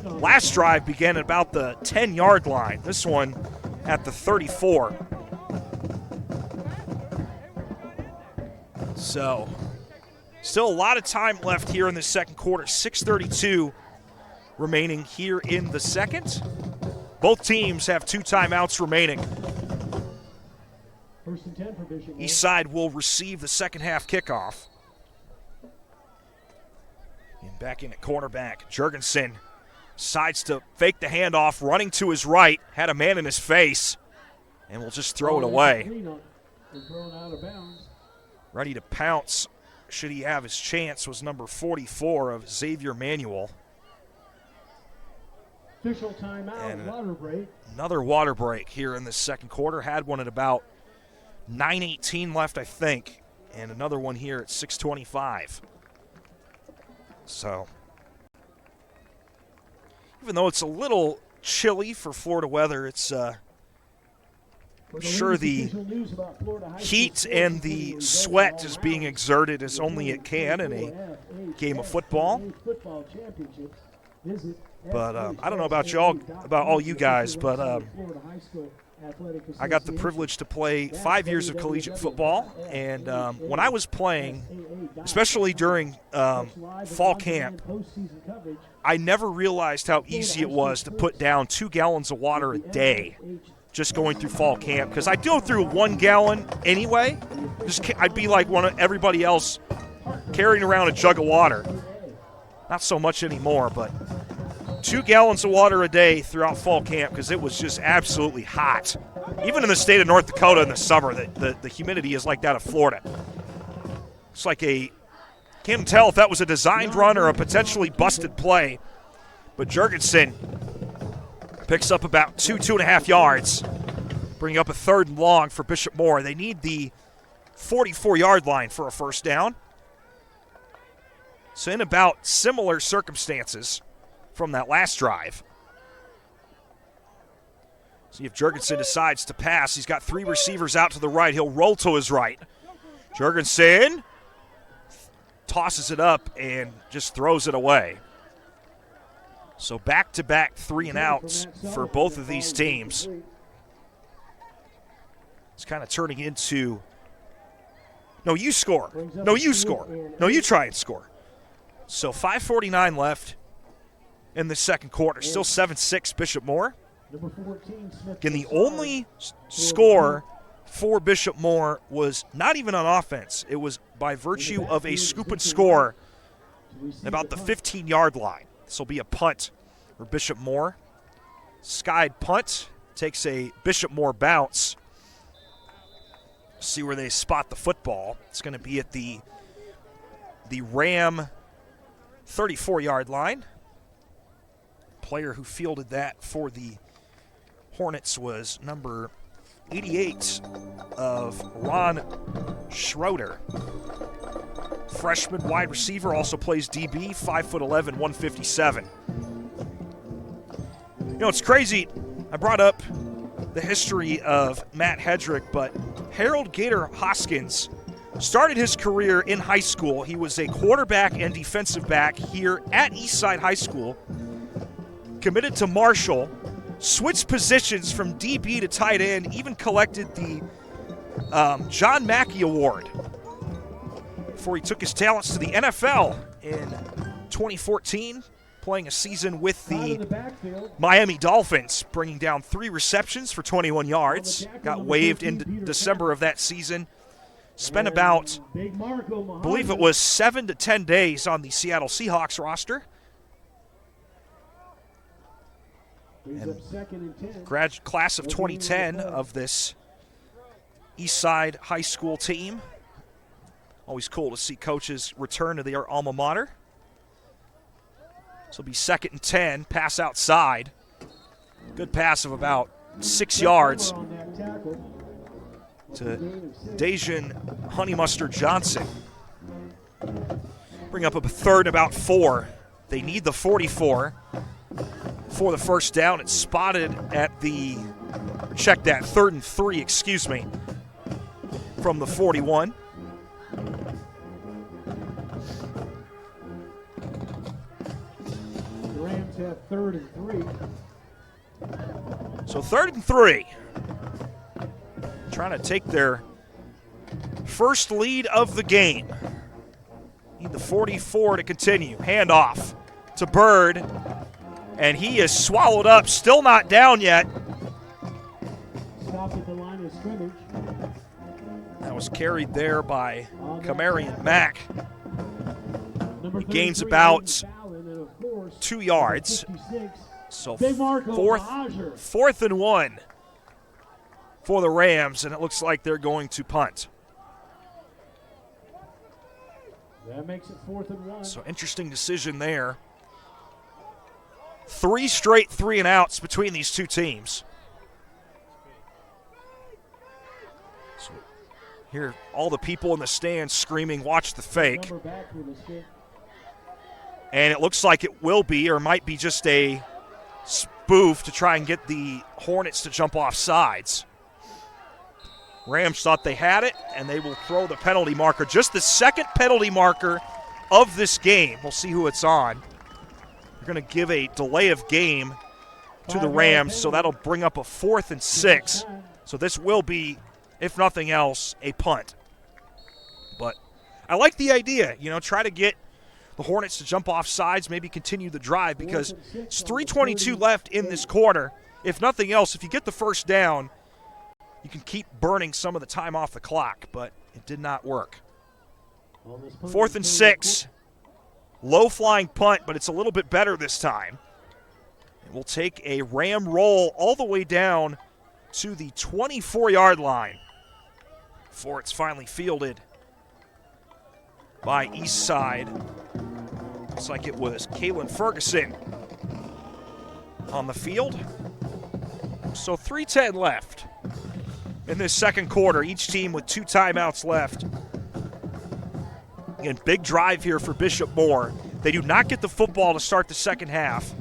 [SPEAKER 2] Last drive began at about the 10-yard line. This one at the 34. So still a lot of time left here in the second quarter. 6:32 remaining here in the second. Both teams have 2 timeouts remaining.
[SPEAKER 3] First and 10 for Bishop.
[SPEAKER 2] Eastside will receive the second half kickoff. And back in at cornerback, Jurgensen decides to fake the handoff, running to his right, had a man in his face, and will just throw it away.
[SPEAKER 3] Thrown out of bounds.
[SPEAKER 2] Ready to pounce, should he have his chance, was number 44 of Xavier Manuel.
[SPEAKER 3] Official timeout,
[SPEAKER 2] And
[SPEAKER 3] water break.
[SPEAKER 2] Another water break here in the second quarter. Had one at about 9:18 left, I think, and another one here at 6:25. So, even though it's a little chilly for Florida weather, it's sure the heat and the sweat is being exerted as only it can in a game of football. But I don't know about y'all, about all you guys, but I got the privilege to play 5 years of collegiate football, and when I was playing, especially during fall camp, I never realized how easy it was to put down 2 gallons of water a day just going through fall camp, because I go through 1 gallon anyway. I'd be like everybody else carrying around a jug of water. Not so much anymore, but 2 gallons of water a day throughout fall camp, because it was just absolutely hot. Even in the state of North Dakota in the summer, the humidity is like that of Florida. It's like can't tell if that was a designed run or a potentially busted play. But Jurgensen picks up about 2.5 yards, bringing up a 3rd and long for Bishop Moore. They need the 44-yard line for a first down. So in about similar circumstances from that last drive. See if Jurgensen decides to pass. He's got 3 receivers out to the right. He'll roll to his right. Jurgensen tosses it up and just throws it away. So back-to-back 3 and outs for both of these teams. It's kind of turning into, no, you score. No, you score. No, you try and score. So 5:49 left in the second quarter. Still 7-6 Bishop Moore.
[SPEAKER 3] Number 14, Smith.
[SPEAKER 2] Again, the only score for Bishop Moore was not even on offense. It was by virtue of a scoop and score about the 15-yard line. This will be a punt for Bishop Moore. Skied punt, takes a Bishop Moore bounce. See where they spot the football. It's going to be at the Ram 34-yard line. Player who fielded that for the Hornets was number 88 of Ron Schroeder. Freshman wide receiver, also plays DB, 5'11", 157. You know, it's crazy. I brought up the history of Matt Hedrick, but Harold Gator Hoskins started his career in high school. He was a quarterback and defensive back here at Eastside High School. Committed to Marshall, switched positions from DB to tight end, even collected the John Mackey Award before he took his talents to the NFL in 2014, playing a season with the Miami Dolphins, bringing down 3 receptions for 21 yards. Got waived in December of that season. Spent about, I believe it was 7 to 10 days on the Seattle Seahawks roster. And class of 2010 of this Eastside High School team. Always cool to see coaches return to their alma mater. This will be 2nd and 10, pass outside. Good pass of about 6 yards to Dejan Honey Mustard Johnson. Bring up a 3rd and about 4. They need the 44 for the first down. It's spotted at the, check that, 3rd and 3, excuse me, from the 41.
[SPEAKER 3] The Rams have 3rd and 3.
[SPEAKER 2] So 3rd and 3. Trying to take their first lead of the game. Need the 44 to continue. Handoff to Bird. And he is swallowed up, still not down yet.
[SPEAKER 3] Stopped at the line of scrimmage.
[SPEAKER 2] That was carried there by Kamarian Mack.
[SPEAKER 3] Number
[SPEAKER 2] He gains
[SPEAKER 3] 33,
[SPEAKER 2] about
[SPEAKER 3] Fallon, and of course,
[SPEAKER 2] 2 yards.
[SPEAKER 3] 56,
[SPEAKER 2] So
[SPEAKER 3] DeMarco Bajer.
[SPEAKER 2] 4th and 1 for the Rams, and it looks like they're going to punt.
[SPEAKER 3] That makes it 4th and 1.
[SPEAKER 2] So interesting decision there. 3 straight 3-and-outs between these two teams. So here, all the people in the stands screaming, "Watch the fake."
[SPEAKER 3] Number back with a stick.
[SPEAKER 2] And it looks like it will be, or might be just a spoof to try and get the Hornets to jump off sides. Rams thought they had it, and they will throw the penalty marker. Just the 2nd penalty marker of this game. We'll see who it's on. They're going to give a delay of game to the Rams, so that'll bring up a 4th and 6. So this will be, if nothing else, a punt. But I like the idea, try to get the Hornets to jump off sides, maybe continue the drive, because it's 3:22 left in this quarter. If nothing else, if you get the first down, you can keep burning some of the time off the clock, but it did not work. 4th and 6. Low-flying punt, but it's a little bit better this time. And we'll take a Ram roll all the way down to the 24-yard line before it's finally fielded by Eastside. Looks like it was Kalen Ferguson on the field. So 3:10 left in this second quarter. Each team with 2 timeouts left. Again, big drive here for Bishop Moore. They do not get the football to start the second half.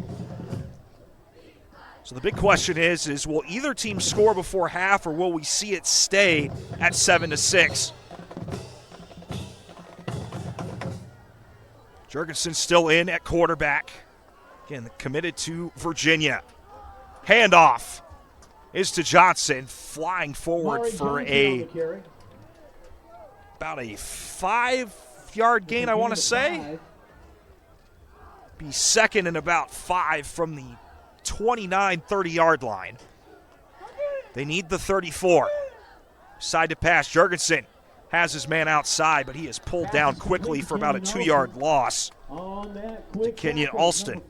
[SPEAKER 2] So the big question is will either team score before half, or will we see it stay at 7-6? Jurgensen still in at quarterback. Again, committed to Virginia. Handoff is to Johnson, flying forward for about a 5-yard gain, I want to say. be second and about 5 from the 29, 30-yard line. They need the 34. Side to pass. Jurgensen has his man outside, but he is pulled down quickly for about a 2-yard loss to Kenyon Alston.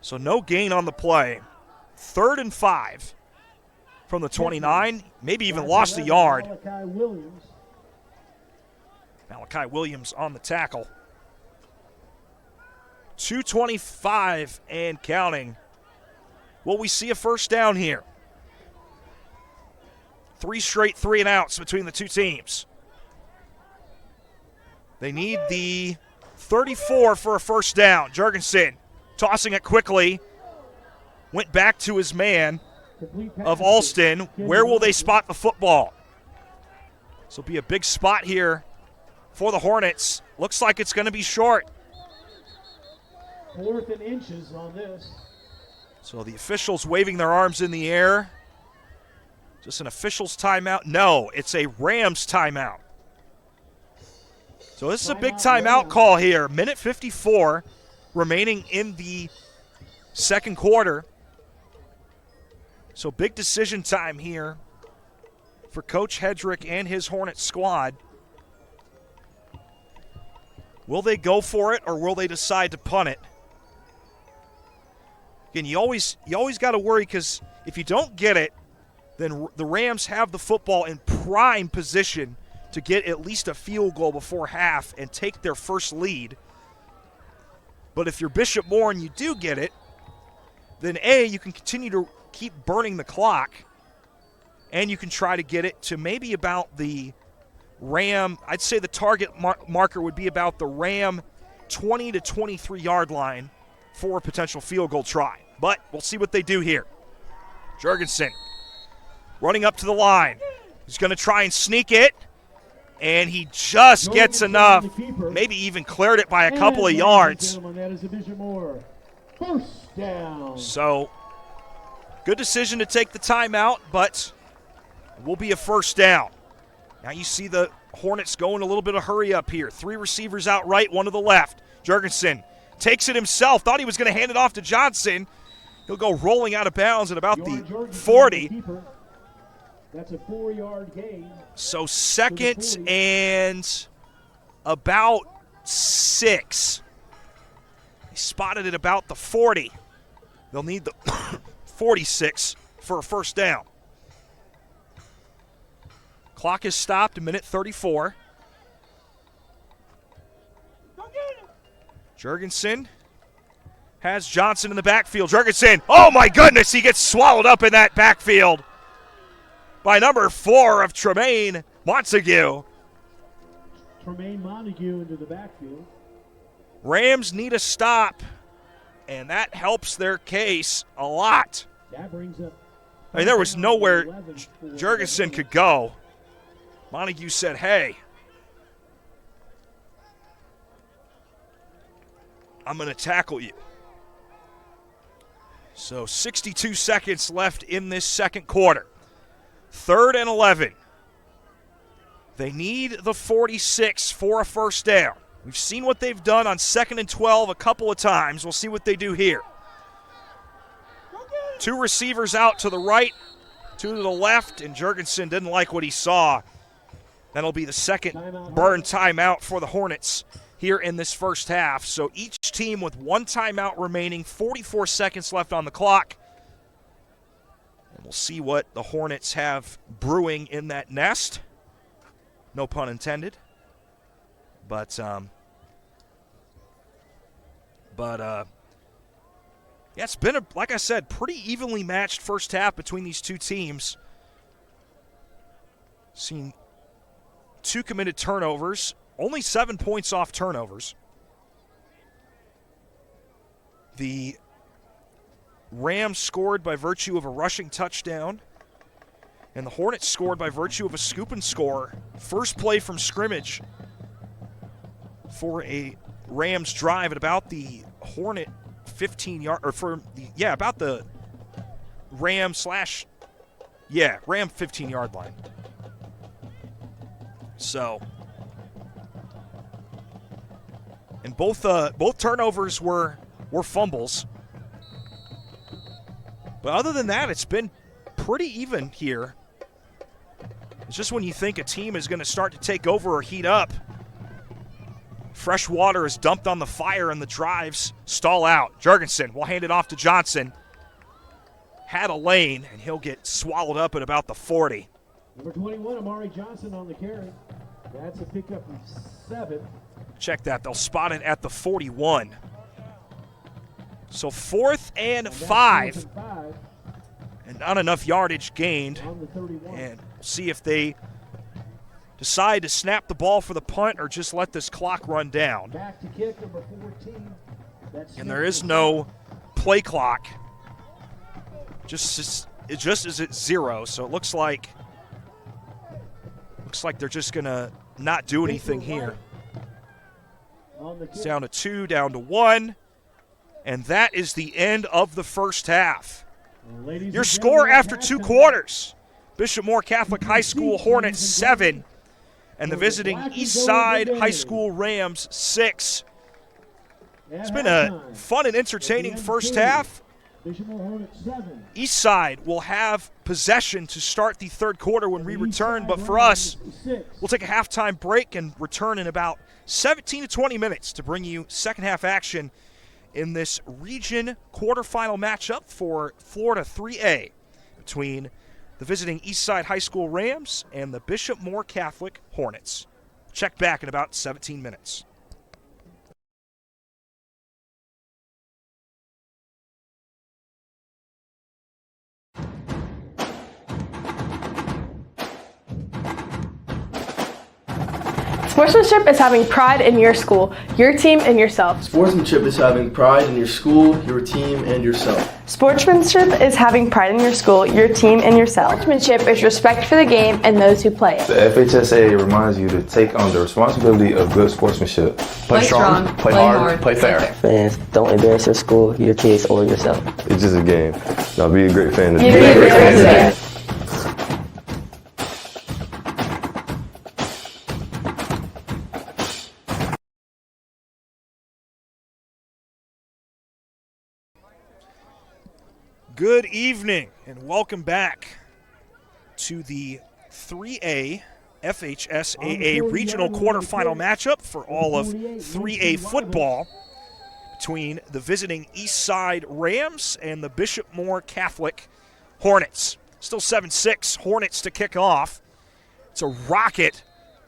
[SPEAKER 2] So no gain on the play. 3rd and 5 from the 29, maybe even lost a yard. Malachi Williams on the tackle. 2:25 and counting. Will we see a first down here? 3 straight 3-and-outs between the two teams. They need the 34 for a first down. Jurgensen tossing it quickly. Went back to his man of Alston. Where will they spot the football? This will be a big spot here for the Hornets. Looks like it's going to be short.
[SPEAKER 3] 4th and inches on this.
[SPEAKER 2] So the officials waving their arms in the air. Just an official's timeout? No, it's a Rams timeout. So this is a big timeout call here. Minute 54 remaining in the second quarter. So big decision time here for Coach Hedrick and his Hornets squad. Will they go for it or will they decide to punt it? Again, you always got to worry because if you don't get it, then the Rams have the football in prime position to get at least a field goal before half and take their first lead. But if you're Bishop Moore and you do get it, then A, you can continue to keep burning the clock, and you can try to get it to maybe about the Ram, I'd say the target marker would be about the Ram 20 to 23-yard line for a potential field goal try. But we'll see what they do here. Jurgensen running up to the line. He's going to try and sneak it, and he just gets enough, maybe even cleared it by a couple of yards.
[SPEAKER 3] That is a Bishop Moore. First down.
[SPEAKER 2] So, good decision to take the timeout, but it will be a first down. Now you see the Hornets going a little bit of hurry up here. 3 receivers out right, 1 to the left. Jurgensen takes it himself. Thought he was going to hand it off to Johnson. He'll go rolling out of bounds at about the 40.
[SPEAKER 3] That's a 4-yard gain.
[SPEAKER 2] So second and about 6. He spotted it about the 40. They'll need the 46 for a first down. Clock is stopped a minute 34. Jurgensen has Johnson in the backfield. Jurgensen, oh my goodness, he gets swallowed up in that backfield by number 4 of Tremaine Montague.
[SPEAKER 3] Tremaine Montague into the backfield.
[SPEAKER 2] Rams need a stop, and that helps their case a lot.
[SPEAKER 3] That brings up.
[SPEAKER 2] I mean, there was nowhere Jurgensen could go. Montague said, hey, I'm going to tackle you. So 62 seconds left in this second quarter. 3rd and 11. They need the 46 for a first down. We've seen what they've done on 2nd and 12 a couple of times. We'll see what they do here. 2 receivers out to the right, 2 to the left, and Jurgensen didn't like what he saw. That'll be the second burn timeout for the Hornets here in this first half. So each team with 1 timeout remaining, 44 seconds left on the clock. And we'll see what the Hornets have brewing in that nest. No pun intended. But yeah, it's been, like I said, pretty evenly matched first half between these two teams. Seen 2 committed turnovers, only 7 points off turnovers. The Rams scored by virtue of a rushing touchdown, and the Hornets scored by virtue of a scoop and score. First play from scrimmage for a Rams drive at about the Hornet 15-yard, or for the, about the Ram 15-yard line. So Both turnovers were fumbles. But other than that, it's been pretty even here. It's just when you think a team is going to start to take over or heat up, fresh water is dumped on the fire and the drives stall out. Jurgensen will hand it off to Johnson. Had a lane, and he'll get swallowed up at about the 40.
[SPEAKER 3] Number 21, Amari Johnson on the carry. That's a pickup of 7.
[SPEAKER 2] Check that. They'll spot it at the 41. So 4th and 5. And not enough yardage gained.
[SPEAKER 3] On the 31.
[SPEAKER 2] And we'll see if they decide to snap the ball for the punt or just let this clock run down.
[SPEAKER 3] Back to kick, number 14.
[SPEAKER 2] And there is no play clock. It just is at 0, so it looks like they're just gonna not do anything here. It's down to 2, down to 1, and that is the end of the first half. Your score after 2 quarters: Bishop Moore Catholic High School Hornets 7, and the visiting Eastside High School Rams 6. It's been a fun and entertaining first half. Eastside will have possession to start the third quarter when we return, but for us, we'll take a halftime break and return in about 17 to 20 minutes to bring you second half action in this region quarterfinal matchup for Florida 3A between the visiting Eastside High School Rams and the Bishop Moore Catholic Hornets. Check back in about 17 minutes.
[SPEAKER 4] Sportsmanship is having pride in your school, your team, and yourself.
[SPEAKER 5] Sportsmanship is having pride in your school, your team, and yourself.
[SPEAKER 4] Sportsmanship is having pride in your school, your team, and yourself. Sportsmanship is respect for the game and those who play it.
[SPEAKER 6] The FHSAA reminds you to take on the responsibility of good sportsmanship.
[SPEAKER 7] Play strong, play hard, play fair.
[SPEAKER 8] Fans, don't embarrass your school, your kids, or yourself.
[SPEAKER 6] It's just a game. Now be a great fan.
[SPEAKER 4] Be a great fan today.
[SPEAKER 2] Good evening and welcome back to the 3A FHSAA regional quarterfinal matchup for all of 3A football between the visiting Eastside Rams and the Bishop Moore Catholic Hornets. Still 7-6 Hornets to kick off. It's a rocket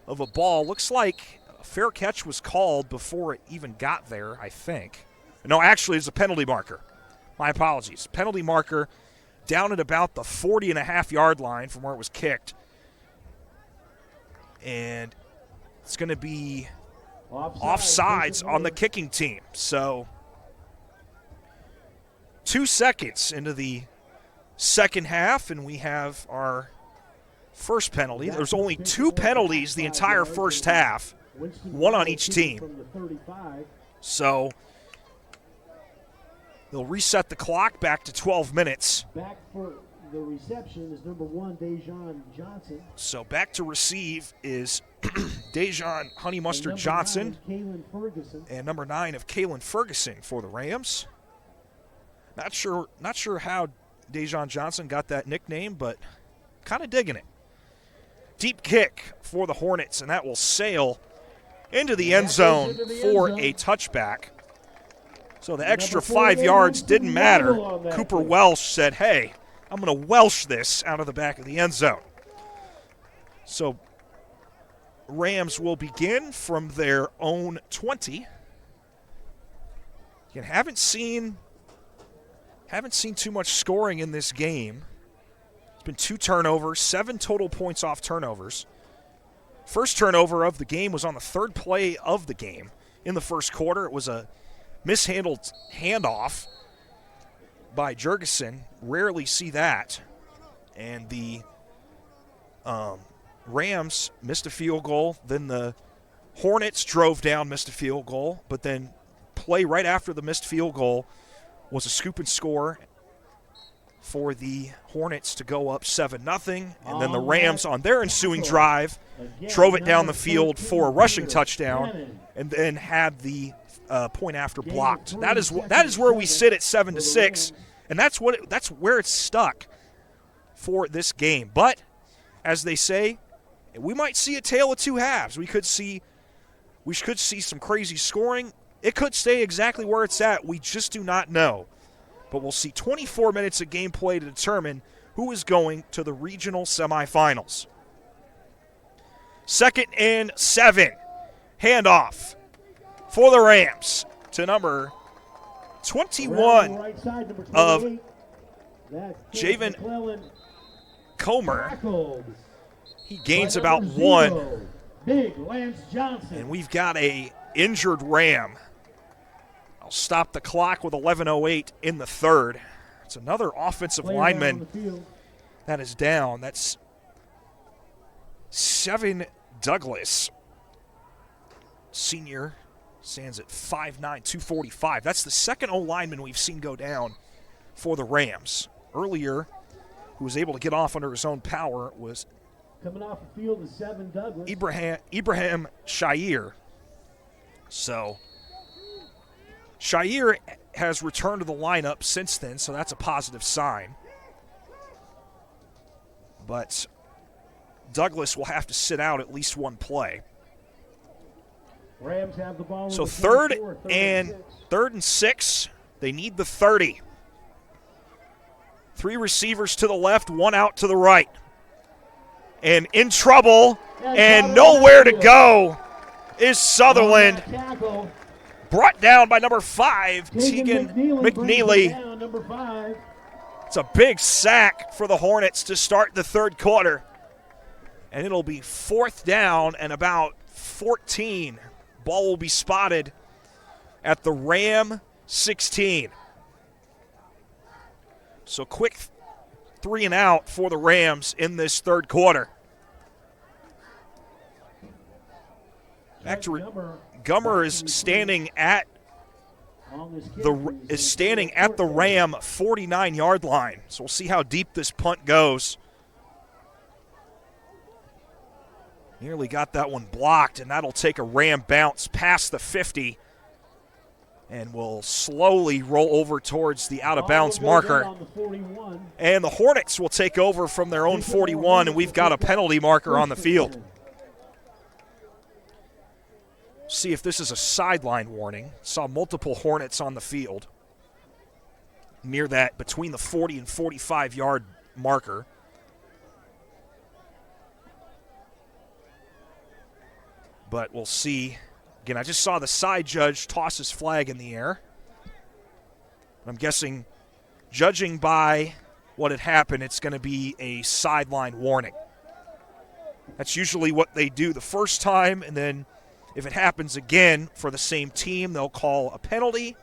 [SPEAKER 2] of a ball. Looks like a fair catch was called before it even got there, I think. No, actually it's a penalty marker. My apologies. Penalty marker down at about the 40.5-yard line from where it was kicked. And it's going to be offsides on the kicking team. So 2 seconds into the second half, and we have our first penalty. There's only 2 penalties the entire first half, 1 on each team. So they'll reset the clock back to 12 minutes.
[SPEAKER 3] Back for the reception is number 1, Dejan Johnson.
[SPEAKER 2] So back to receive is Dejan Honey Mustard Johnson. And number 9 of Kalen Ferguson for the Rams. Not sure how Dejan Johnson got that nickname, but kind of digging it. Deep kick for the Hornets, and that will sail into the end zone for a touchback. So the extra 5 yards didn't matter. Cooper Welsh said, hey, I'm going to Welsh this out of the back of the end zone. So Rams will begin from their own 20. Again, haven't seen too much scoring in this game. It's been 2 turnovers, 7 total points off turnovers. First turnover of the game was on the 3rd play of the game. In the first quarter, it was a mishandled handoff by Jurgensen. Rarely see that. And the Rams missed a field goal. Then the Hornets drove down, missed a field goal. But then play right after the missed field goal was a scoop and score for the Hornets to go up 7-0, and then the Rams on their ensuing drive drove it down the field for a rushing touchdown and then had the point after blocked. That is where we sit at 7-6, and that's where it's stuck for this game. But as they say, we might see a tale of two halves. We could see some crazy scoring. It could stay exactly where it's at. We just do not know. But we'll see 24 minutes of gameplay to determine who is going to the regional semifinals. 2nd and 7. Handoff for the Rams to number 21 of Javen Comer. He gains about 1. And we've got a injured Ram. I'll stop the clock with 11:08 in the third. It's another offensive lineman that is down. That's Sevin Douglas. Senior stands at 5'9", 245. That's the second O-lineman we've seen go down for the Rams. Earlier, who was able to get off under his own power was
[SPEAKER 3] coming off the field is Sevin Douglas.
[SPEAKER 2] Ibrahim Shair. So Shair has returned to the lineup since then, so that's a positive sign. But Douglas will have to sit out at least one play.
[SPEAKER 3] Rams have the ball.
[SPEAKER 2] So third and 6. They need the 30. 3 receivers to the left, 1 out to the right. And in trouble and nowhere to go is Sutherland. Brought down by number 5, Tegan McNeely. It's a big sack for the Hornets to start the third quarter. And it'll be 4th down and about 14. Ball will be spotted at the Ram 16. So quick 3 and out for the Rams in this third quarter. Back to Gummer is standing at the Ram 49-yard line. So we'll see how deep this punt goes. Nearly got that one blocked, and that'll take a Ram bounce past the 50 and will slowly roll over towards the out-of-bounds marker. And the Hornets will take over from their own 41, and we've got a penalty marker on the field. See if this is a sideline warning. Saw multiple Hornets on the field near that, between the 40 and 45-yard marker. But we'll see. Again, I just saw the side judge toss his flag in the air. I'm guessing, judging by what had happened, it's going to be a sideline warning. That's usually what they do the first time, and then if it happens again for the same team, they'll call a penalty.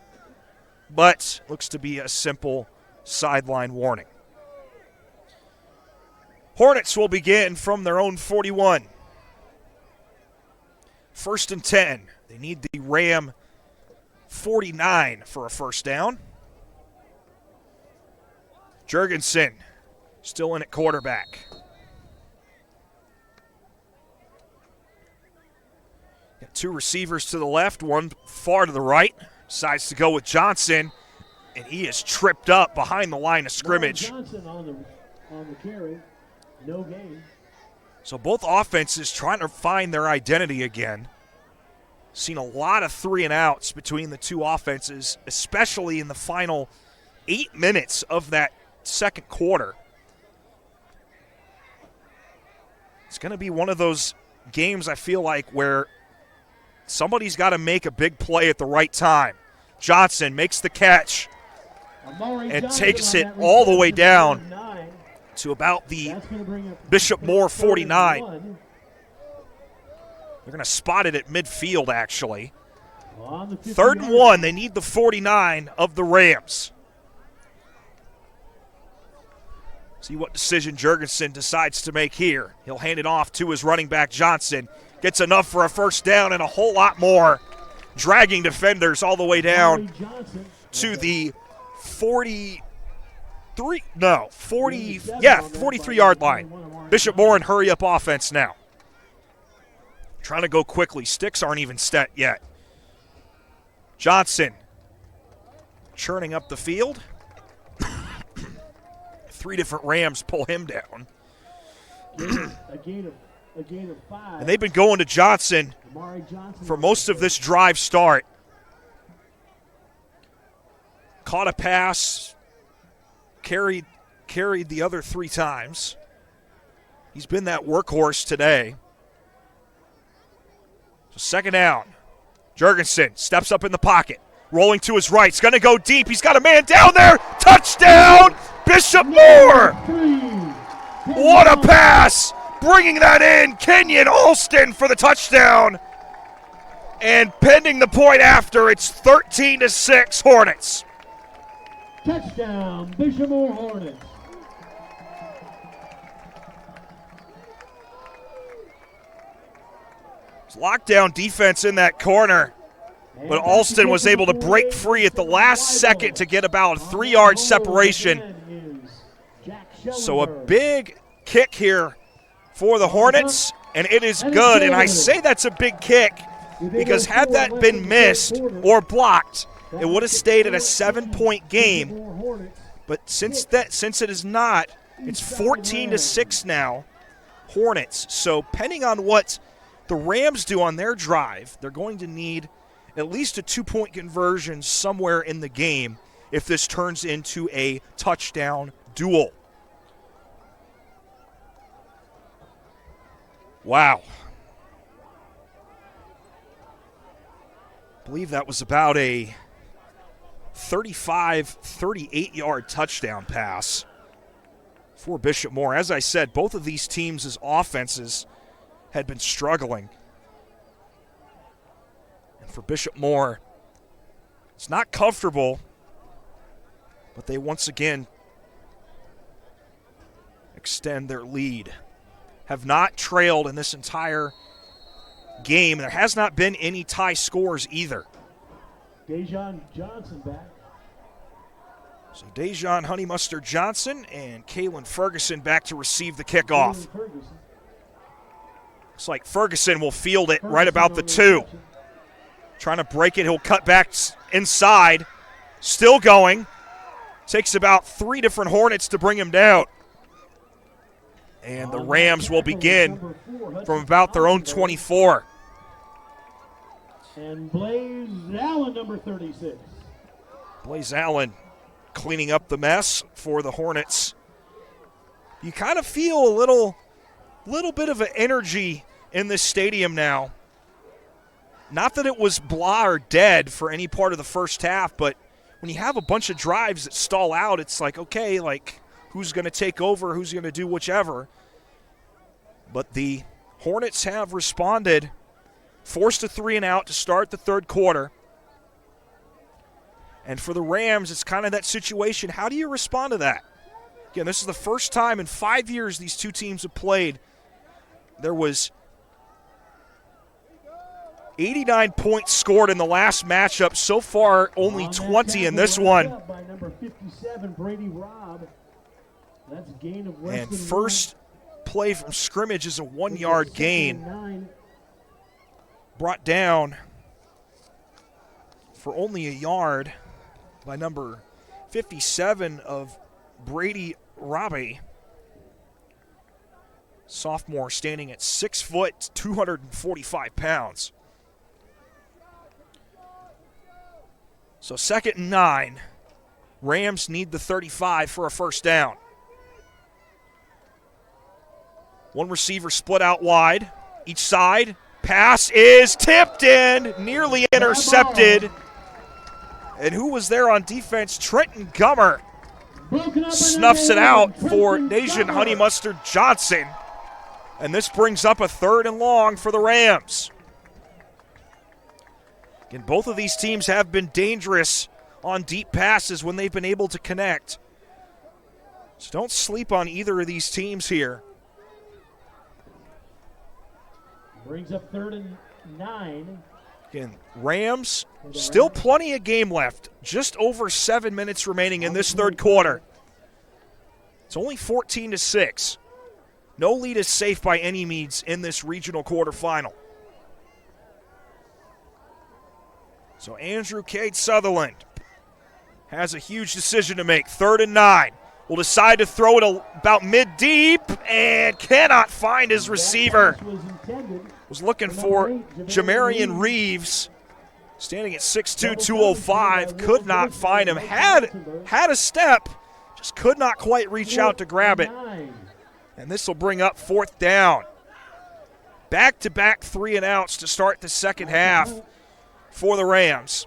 [SPEAKER 2] But looks to be a simple sideline warning. Hornets will begin from their own 41. 1st and 10. They need the Ram 49 for a first down. Jurgensen still in at quarterback. Got 2 receivers to the left, 1 far to the right. Decides to go with Johnson, and he is tripped up behind the line of scrimmage.
[SPEAKER 3] Johnson on the carry. No gain.
[SPEAKER 2] So both offenses trying to find their identity again. Seen a lot of 3 and outs between the two offenses, especially in the final 8 minutes of that second quarter. It's going to be one of those games, I feel like, where somebody's got to make a big play at the right time. Johnson makes the catch and takes it all the way down to about the Bishop Moore 49. They're going to spot it at midfield, actually. 3rd and 1. They need the 49 of the Rams. See what decision Jurgensen decides to make here. He'll hand it off to his running back, Johnson. Gets enough for a first down and a whole lot more. Dragging defenders all the way down to the 43 43-yard line. Bishop Moore hurry-up offense now. Trying to go quickly. Sticks aren't even set yet. Johnson churning up the field. 3 different Rams pull him down.
[SPEAKER 3] A gain of 5.
[SPEAKER 2] And they've been going to Johnson for most of this drive start. Caught a pass, carried the other 3 times. He's been that workhorse today. So second down. Jurgensen steps up in the pocket, rolling to his right. He's going to go deep. He's got a man down there. Touchdown, Bishop Moore. What a pass. Bringing that in, Kenyon Alston for the touchdown. And pending the point after, it's 13-6 Hornets.
[SPEAKER 3] Touchdown, Bishop Moore Hornets.
[SPEAKER 2] Lockdown defense in that corner, but Alston was able to break free at the last second to get about a 3-yard separation. So a big kick here for the Hornets, and it is good. And I say that's a big kick because had that been missed or blocked, it would have stayed at a 7-point game. But since it is not, it's 14-6 now, Hornets. So depending on what the Rams do on their drive, they're going to need at least a 2-point conversion somewhere in the game if this turns into a touchdown duel. Wow. I believe that was about a 38-yard touchdown pass for Bishop Moore. As I said, both of these teams' offenses had been struggling. And for Bishop Moore, it's not comfortable, but they once again extend their lead. Have not trailed in this entire game. There has not been any tie scores either.
[SPEAKER 3] Dejon Johnson back.
[SPEAKER 2] So Dejon Honeymustard Johnson and Kalen Ferguson back to receive the kickoff. Looks like Ferguson will field it right about the 2. Trying to break it. He'll cut back inside. Still going. Takes about 3 different Hornets to bring him down. And the Rams will begin from about their own 24.
[SPEAKER 3] And Blaze Allen, number 36.
[SPEAKER 2] Blaze Allen cleaning up the mess for the Hornets. You kind of feel a little bit of an energy in this stadium now. Not that it was blah or dead for any part of the first half, but when you have a bunch of drives that stall out, it's like, okay, like, who's going to take over, who's going to do whichever. But the Hornets have responded, forced a 3-and-out to start the third quarter. And for the Rams, it's kind of that situation. How do you respond to that? Again, this is the first time in 5 years these two teams have played. There was 89 points scored in the last matchup. So far, only 20 in this one.
[SPEAKER 3] By number 57, Brady Robb. That's a gain of less
[SPEAKER 2] And
[SPEAKER 3] than
[SPEAKER 2] first play from scrimmage is a 1-yard gain. Brought down for only a yard by number 57 of Brady Robbie. Sophomore standing at 6 foot, 245 pounds. So 2nd and 9. Rams need the 35 for a first down. One receiver split out wide. Each side. Pass is tipped in. Nearly intercepted. And who was there on defense? Trenton Gummer snuffs it out for Dejon Honeymustard Johnson. And this brings up a 3rd and long for the Rams. Again, both of these teams have been dangerous on deep passes when they've been able to connect. So don't sleep on either of these teams here.
[SPEAKER 3] Brings up 3rd and 9.
[SPEAKER 2] Again, Rams, still plenty of game left. Just over 7 minutes remaining in this third quarter. It's only 14-6. No lead is safe by any means in this regional quarterfinal. So Andrew Cade Sutherland has a huge decision to make. 3rd and 9. Will decide to throw it about mid-deep and cannot find his receiver. Was looking for Jamarian Reeves, standing at 6'2", 205. Could not find him. Had a step, just could not quite reach out to grab it. And this will bring up 4th down. Back-to-back 3-and-outs to start the second half for the Rams.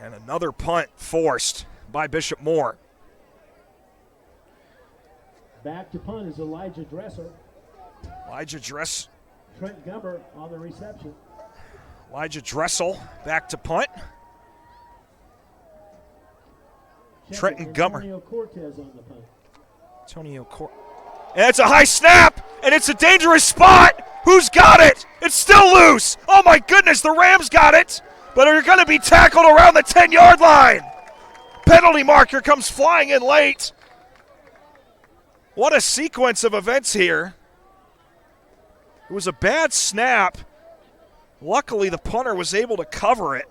[SPEAKER 2] And another punt forced by Bishop Moore.
[SPEAKER 3] Back to punt is Elijah Dressel. Trent Gummer on the reception.
[SPEAKER 2] Elijah Dressel back to punt. Trenton Gummer.
[SPEAKER 3] Antonio Cortez on the punt.
[SPEAKER 2] And it's a high snap, and it's a dangerous spot. Who's got it? It's still loose. Oh, my goodness, the Rams got it, but are going to be tackled around the 10-yard line. Penalty marker comes flying in late. What a sequence of events here. It was a bad snap. Luckily, the punter was able to cover it.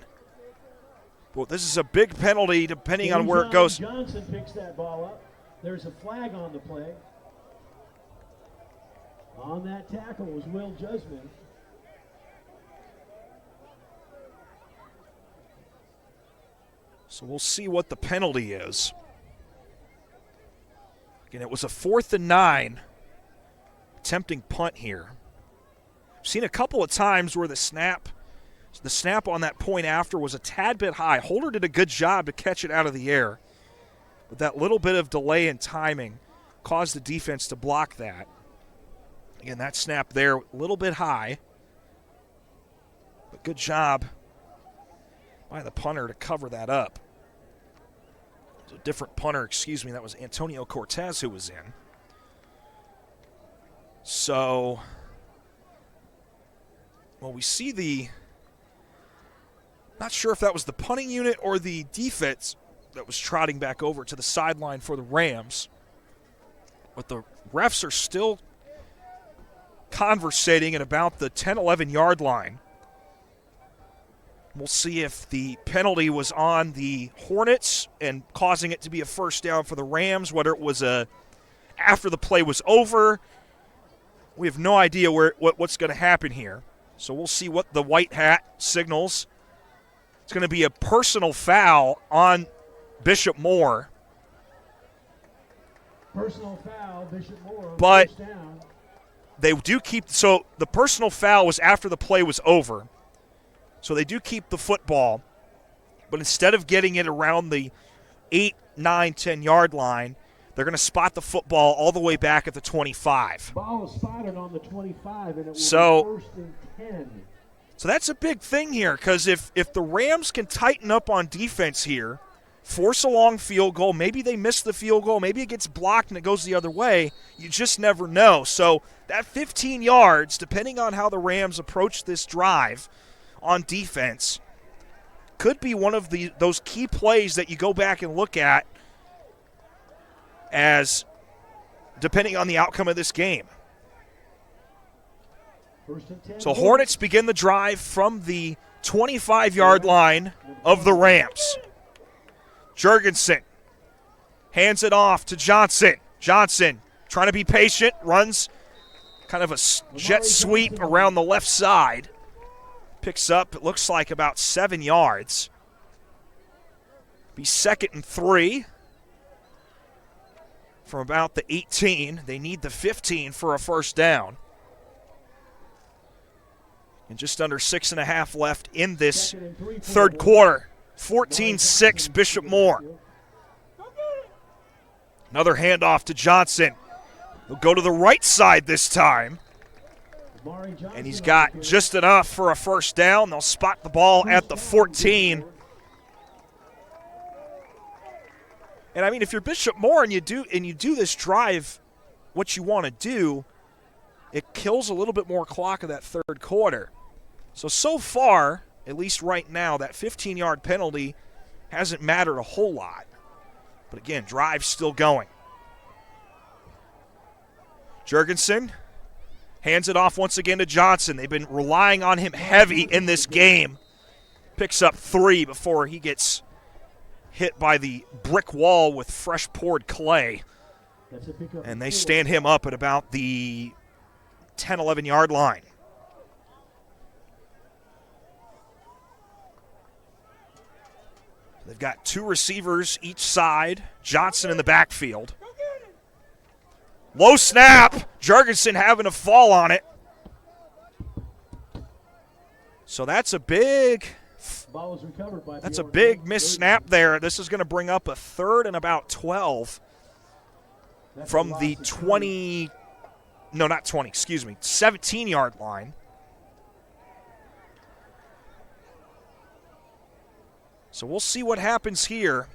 [SPEAKER 2] But this is a big penalty depending on where it goes.
[SPEAKER 3] Johnson picks that ball up. There's a flag on the play. On that tackle was Will Jusman.
[SPEAKER 2] So we'll see what the penalty is. Again, it was a 4th and 9. Attempting punt here. I've seen a couple of times where the snap on that point after was a tad bit high. Holder did a good job to catch it out of the air. But that little bit of delay in timing caused the defense to block that. Again, that snap there, a little bit high. But good job by the punter to cover that up. It was a different punter, that was Antonio Cortez who was in. So, well, we see not sure if that was the punting unit or the defense that was trotting back over to the sideline for the Rams. But the refs are still conversating at about the 10, 11-yard line. We'll see if the penalty was on the Hornets and causing it to be a first down for the Rams, whether it was after the play was over. We have no idea what's going to happen here. So we'll see what the white hat signals. It's going to be a personal foul on Bishop Moore.
[SPEAKER 3] Personal foul, Bishop Moore.
[SPEAKER 2] But
[SPEAKER 3] first down.
[SPEAKER 2] They do keep, so the personal foul was after the play was over. So they do keep the football. But instead of getting it around the 8, 9, 10-yard line, they're going to spot the football all the way back at the 25.
[SPEAKER 3] Ball was spotted on the 25, and it was first and 10.
[SPEAKER 2] So that's a big thing here, because if the Rams can tighten up on defense here, force a long field goal, maybe they miss the field goal, maybe it gets blocked and it goes the other way, you just never know. So that 15 yards, depending on how the Rams approach this drive on defense, could be one of those key plays that you go back and look at as depending on the outcome of this game. So Hornets begin the drive from the 25-yard line of the Rams. Jurgensen hands it off to Johnson. Johnson trying to be patient, runs kind of a jet sweep around the left side. Picks up, it looks like about 7 yards. Be 2nd and 3 from about the 18. They need the 15 for a first down. And just under 6.5 left in this third quarter. 14-6 Bishop Moore. Another handoff to Johnson. He'll go to the right side this time. And he's got just enough for a first down. They'll spot the ball at the 14. And I mean, if you're Bishop Moore and you do this drive, what you want to do, it kills a little bit more clock of that third quarter. So far, at least right now, that 15-yard penalty hasn't mattered a whole lot. But again, drive's still going. Jurgensen hands it off once again to Johnson. They've been relying on him heavy in this game. Picks up 3 before he gets hit by the brick wall with fresh poured clay. And they stand him up at about the 10, 11-yard line. They've got 2 receivers each side. Johnson in the backfield. Low snap. Jurgensen having a fall on it. So that's a big missed snap there. This is going to bring up a 3rd and about 12 from the 17-yard line. So we'll see what happens here.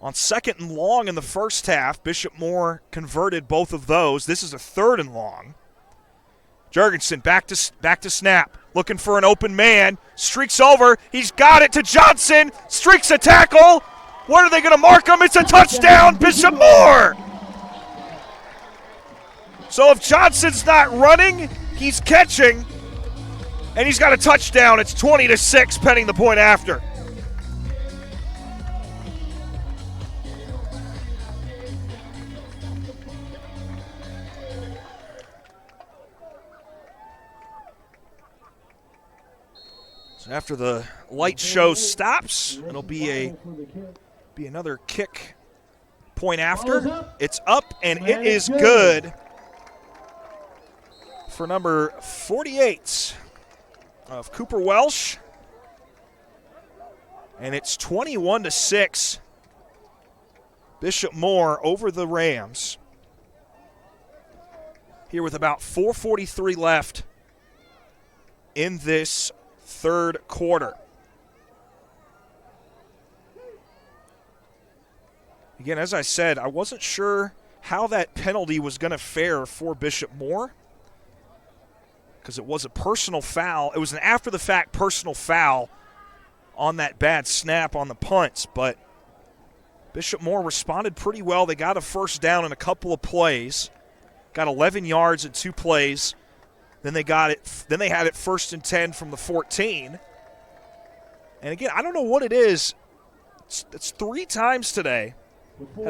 [SPEAKER 2] On 2nd and long in the first half, Bishop Moore converted both of those. This is a 3rd and long. Jurgensen back to snap, looking for an open man. Streaks over. He's got it to Johnson. Streaks a tackle. What are they going to mark him? It's a touchdown, Bishop Moore. So if Johnson's not running, he's catching. And he's got a touchdown. It's 20-6, pending the point after. So after the light show stops, it'll be another kick point after. It's up, and it is good for number 48 of Cooper Welsh. And it's 21-6. Bishop Moore over the Rams. Here with about 4:43 left in this 3rd quarter. Again, as I said, I wasn't sure how that penalty was going to fare for Bishop Moore because it was a personal foul. It was an after-the-fact personal foul on that bad snap on the punts, but Bishop Moore responded pretty well. They got a first down in a couple of plays, got 11 yards in 2 plays. Then they had it 1st and 10 from the 14. And again, I don't know what it is. It's 3 times today.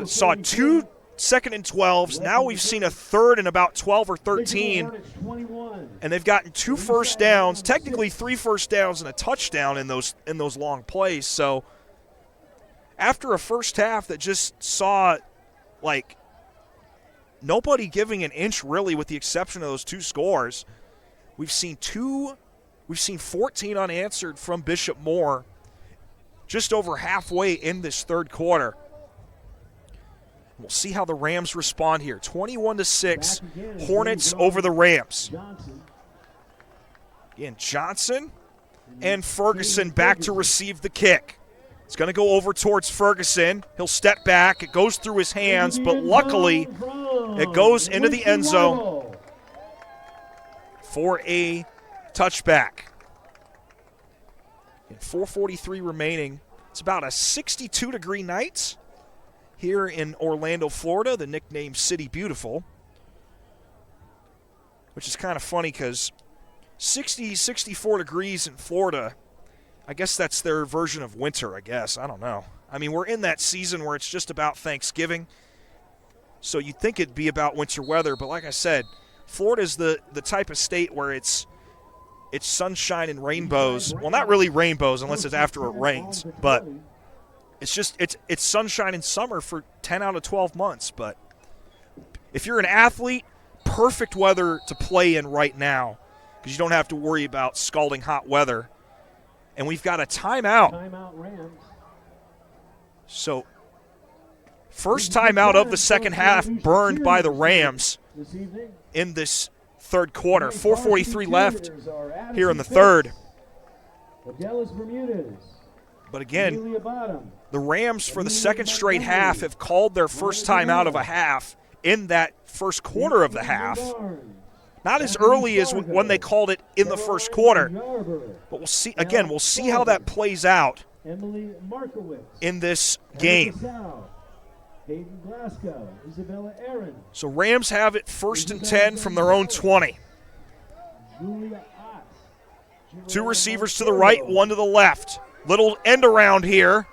[SPEAKER 2] Saw 2 2nd and 12s. Now we've seen a 3rd and about 12 or 13. And they've gotten 2 first downs, technically 3 first downs and a touchdown in those long plays. So after a first half that just saw like nobody giving an inch really with the exception of those 2 scores, we've seen 14 unanswered from Bishop Moore just over halfway in this 3rd quarter. We'll see how the Rams respond here. 21-6, Hornets over the Rams. Again, Johnson and Ferguson back to receive the kick. It's going to go over towards Ferguson. He'll step back. It goes through his hands, but luckily it goes into the end zone for a touchback. And 4:43 remaining. It's about a 62-degree night here in Orlando, Florida, the nickname City Beautiful, which is kind of funny because 60, 64 degrees in Florida, I guess that's their version of winter, I guess. I don't know. I mean, we're in that season where it's just about Thanksgiving, so you'd think it'd be about winter weather, but like I said, Florida's the type of state where it's sunshine and rainbows. Well, not really rainbows unless it's after it rains, but it's sunshine in summer for 10 out of 12 months. But if you're an athlete, perfect weather to play in right now because you don't have to worry about scalding hot weather. And we've got a timeout.
[SPEAKER 3] Rams.
[SPEAKER 2] So first timeout of the second half burned by the Rams in this 3rd quarter. 4:43 left here in the 3rd. But again, the Rams for the 2nd straight half have called their first timeout of a half in that 1st quarter of the half. Not as early as when they called it in the first quarter. But we'll see, again, we'll see how that plays out in this game. So Rams have it 1st and 10 from their own 20. 2 receivers to the right, 1 to the left. Little end around here.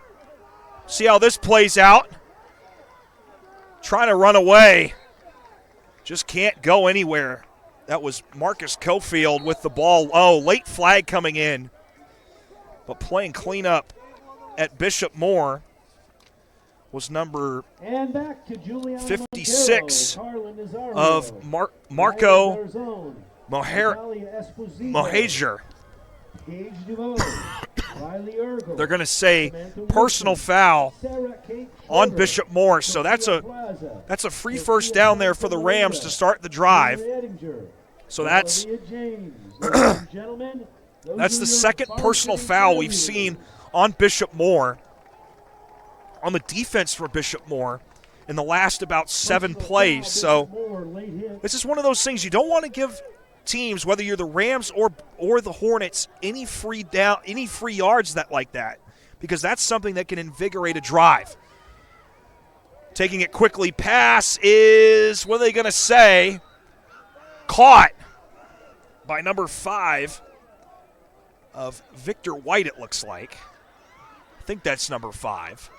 [SPEAKER 2] See how this plays out. Trying to run away. Just can't go anywhere. That was Marcus Cofield with the ball. Oh, late flag coming in. But playing cleanup at Bishop Moore was number 56 of Marco Mohajer. They're going to say personal foul on Bishop Moore. So that's a free first down there for the Rams to start the drive. So that's the second personal foul we've seen on Bishop Moore, on the defense for Bishop Moore, in the last about 7 plays. So this is one of those things you don't want to give teams, whether you're the Rams or the Hornets, any free yards like that, because that's something that can invigorate a drive. Taking it quickly, pass is, what are they going to say? Caught by number 5 of Victor White, it looks like. I think that's number 5.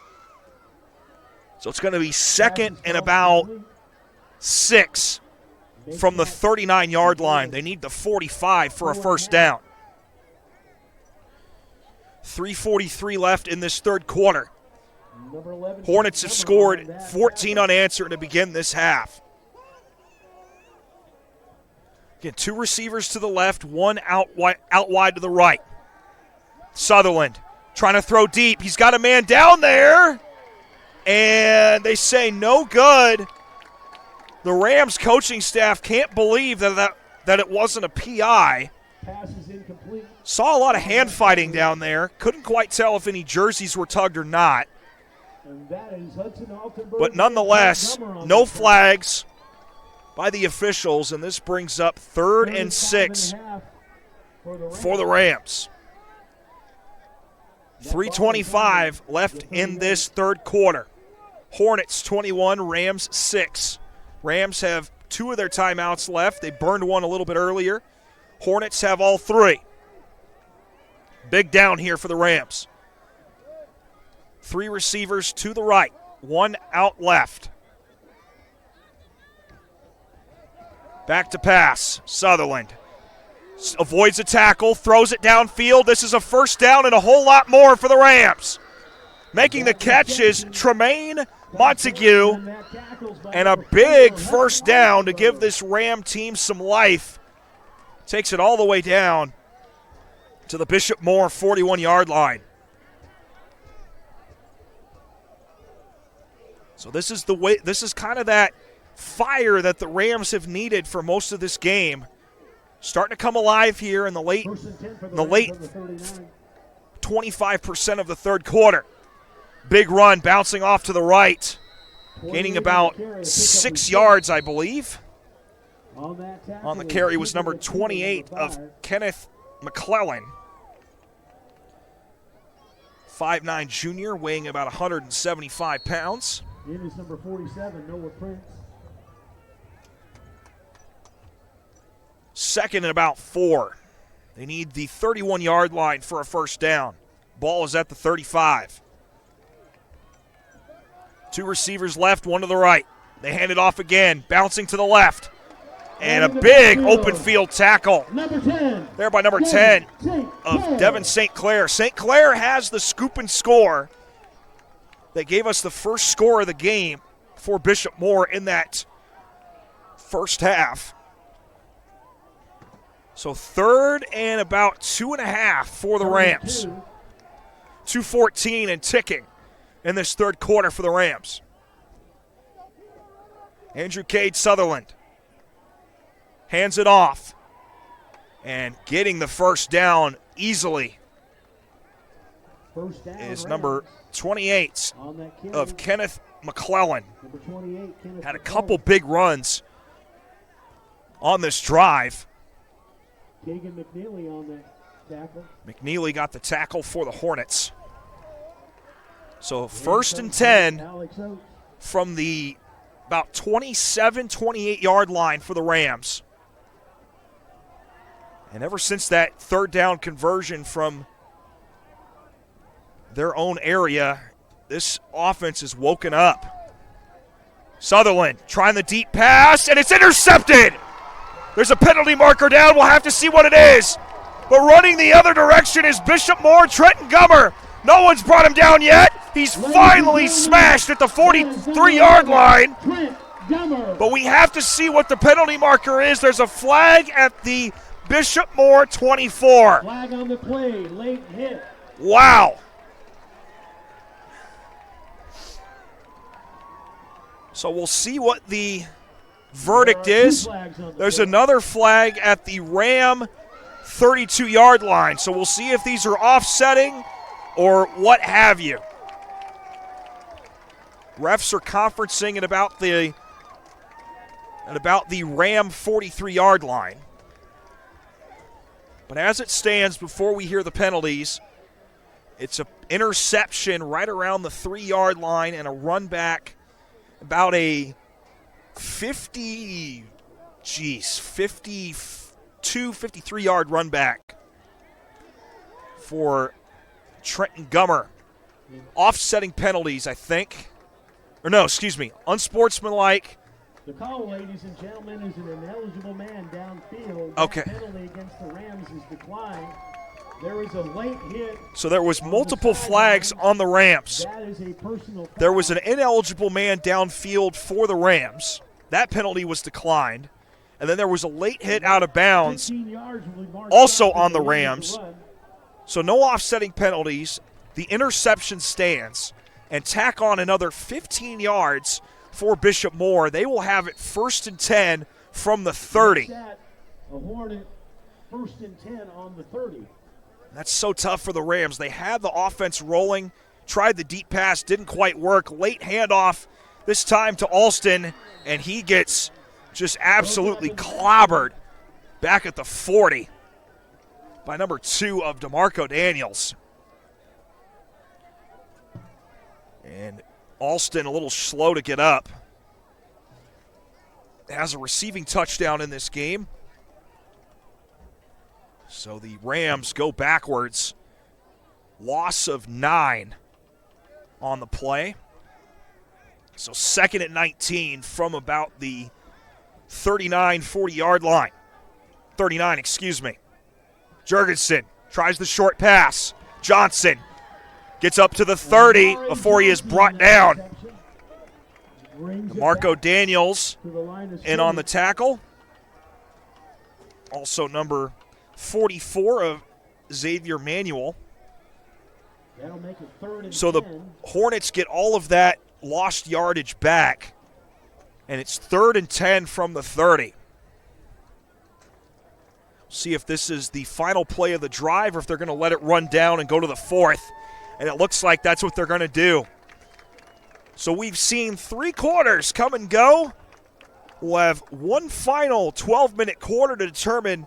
[SPEAKER 2] So it's going to be 2nd and about 6 from the 39-yard line. They need the 45 for a first down. 3:43 left in this third quarter. Hornets have scored 14 unanswered to begin this half. Again, 2 receivers to the left, 1 out wide to the right. Sutherland trying to throw deep. He's got a man down there, and they say no good. The Rams coaching staff can't believe that it wasn't a PI. Saw a lot of hand fighting down there. Couldn't quite tell if any jerseys were tugged or not. But nonetheless, no flags by the officials, and this brings up 3rd and 6 for the Rams. 3:25 left in this third quarter. Hornets 21, Rams 6. Rams have 2 of their timeouts left. They burned 1 a little bit earlier. Hornets have all 3. Big down here for the Rams. 3 receivers to the right, 1 out left. Back to pass. Sutherland avoids a tackle, throws it downfield. This is a first down and a whole lot more for the Rams. Making the catch is Tremaine Montague, and a big first down to give this Ram team some life. Takes it all the way down to the Bishop Moore 41-yard line. So this is kind of that fire that the Rams have needed for most of this game. Starting to come alive here in the late 25% of the third quarter. Big run, bouncing off to the right. Gaining about 6 yards, I believe. On the carry was number 28 of Kenneth McClellan. 5'9" junior, weighing about 175 pounds.
[SPEAKER 3] In is number 47, Noah Prince.
[SPEAKER 2] 2nd and about 4. They need the 31-yard line for a first down. Ball is at the 35. 2 receivers left, 1 to the right. They hand it off again, bouncing to the left. And a big open field tackle there by number 10 of Devin St. Clair. St. Clair has the scoop and score that gave us the first score of the game for Bishop Moore in that first half. So 3rd and about 2.5 for the Rams. 2:14 and ticking in this third quarter for the Rams. Andrew Cade Sutherland hands it off and getting the first down easily is number 28 of Kenneth McClellan. Had a couple big runs on this drive.
[SPEAKER 3] Kagan McNeely on the tackle.
[SPEAKER 2] McNeely got the tackle for the Hornets. So 1st and 10
[SPEAKER 3] Alex Oates.
[SPEAKER 2] from the about 27, 28-yard line for the Rams. And ever since that 3rd down conversion from their own area, this offense is woken up. Sutherland trying the deep pass, and it's intercepted. There's a penalty marker down. We'll have to see what it is. But running the other direction is Bishop Moore, Trenton Gummer. No one's brought him down yet. He's finally smashed at the 43-yard line. But we have to see what the penalty marker is. There's a flag at the Bishop Moore 24.
[SPEAKER 3] Flag on the play, late hit.
[SPEAKER 2] Wow. So we'll see what the verdict is. There's another flag at the Ram 32-yard line. So we'll see if these are offsetting or what have you. Refs are conferencing at about the Ram 43-yard line. But as it stands, before we hear the penalties, it's an interception right around the 3-yard line and a run back about a 52, 53-yard run back for Trenton Gummer. Offsetting penalties, I think. Or no, excuse me, unsportsmanlike.
[SPEAKER 3] The call, ladies and gentlemen, is an ineligible man downfield.
[SPEAKER 2] Okay.
[SPEAKER 3] That penalty against the Rams is declined. There is a late hit.
[SPEAKER 2] So there was multiple flags on the Rams.
[SPEAKER 3] That is a personal foul.
[SPEAKER 2] There was an ineligible man downfield for the Rams. That penalty was declined. And then there was a late hit out of bounds,
[SPEAKER 3] 15 yards will be marked
[SPEAKER 2] also
[SPEAKER 3] out
[SPEAKER 2] on
[SPEAKER 3] to
[SPEAKER 2] the
[SPEAKER 3] line of
[SPEAKER 2] Rams.
[SPEAKER 3] run.
[SPEAKER 2] So no offsetting penalties. The interception stands. And tack on another 15 yards for Bishop Moore. They will have it 1st and 10 from the 30.
[SPEAKER 3] Set, a Hornet, 1st and 10 on the 30.
[SPEAKER 2] That's so tough for the Rams. They had the offense rolling, tried the deep pass, didn't quite work. Late handoff, this time to Alston, and he gets just absolutely clobbered back at the 40 by number 2 of DeMarco Daniels. And Alston a little slow to get up. Has a receiving touchdown in this game. So the Rams go backwards. Loss of 9 on the play. So 2nd and 19 from about the 39, 40-yard line. 39, excuse me. Jurgensen tries the short pass. Johnson gets up to the 30 before he is brought down. Marco Daniels in on the tackle. Also number 44 of Xavier Manuel. So the Hornets get all of that lost yardage back, and it's 3rd and 10 from the 30. See if this is the final play of the drive or if they're going to let it run down and go to the 4th. And it looks like that's what they're going to do. So we've seen 3 quarters come and go. We'll have one final 12-minute quarter to determine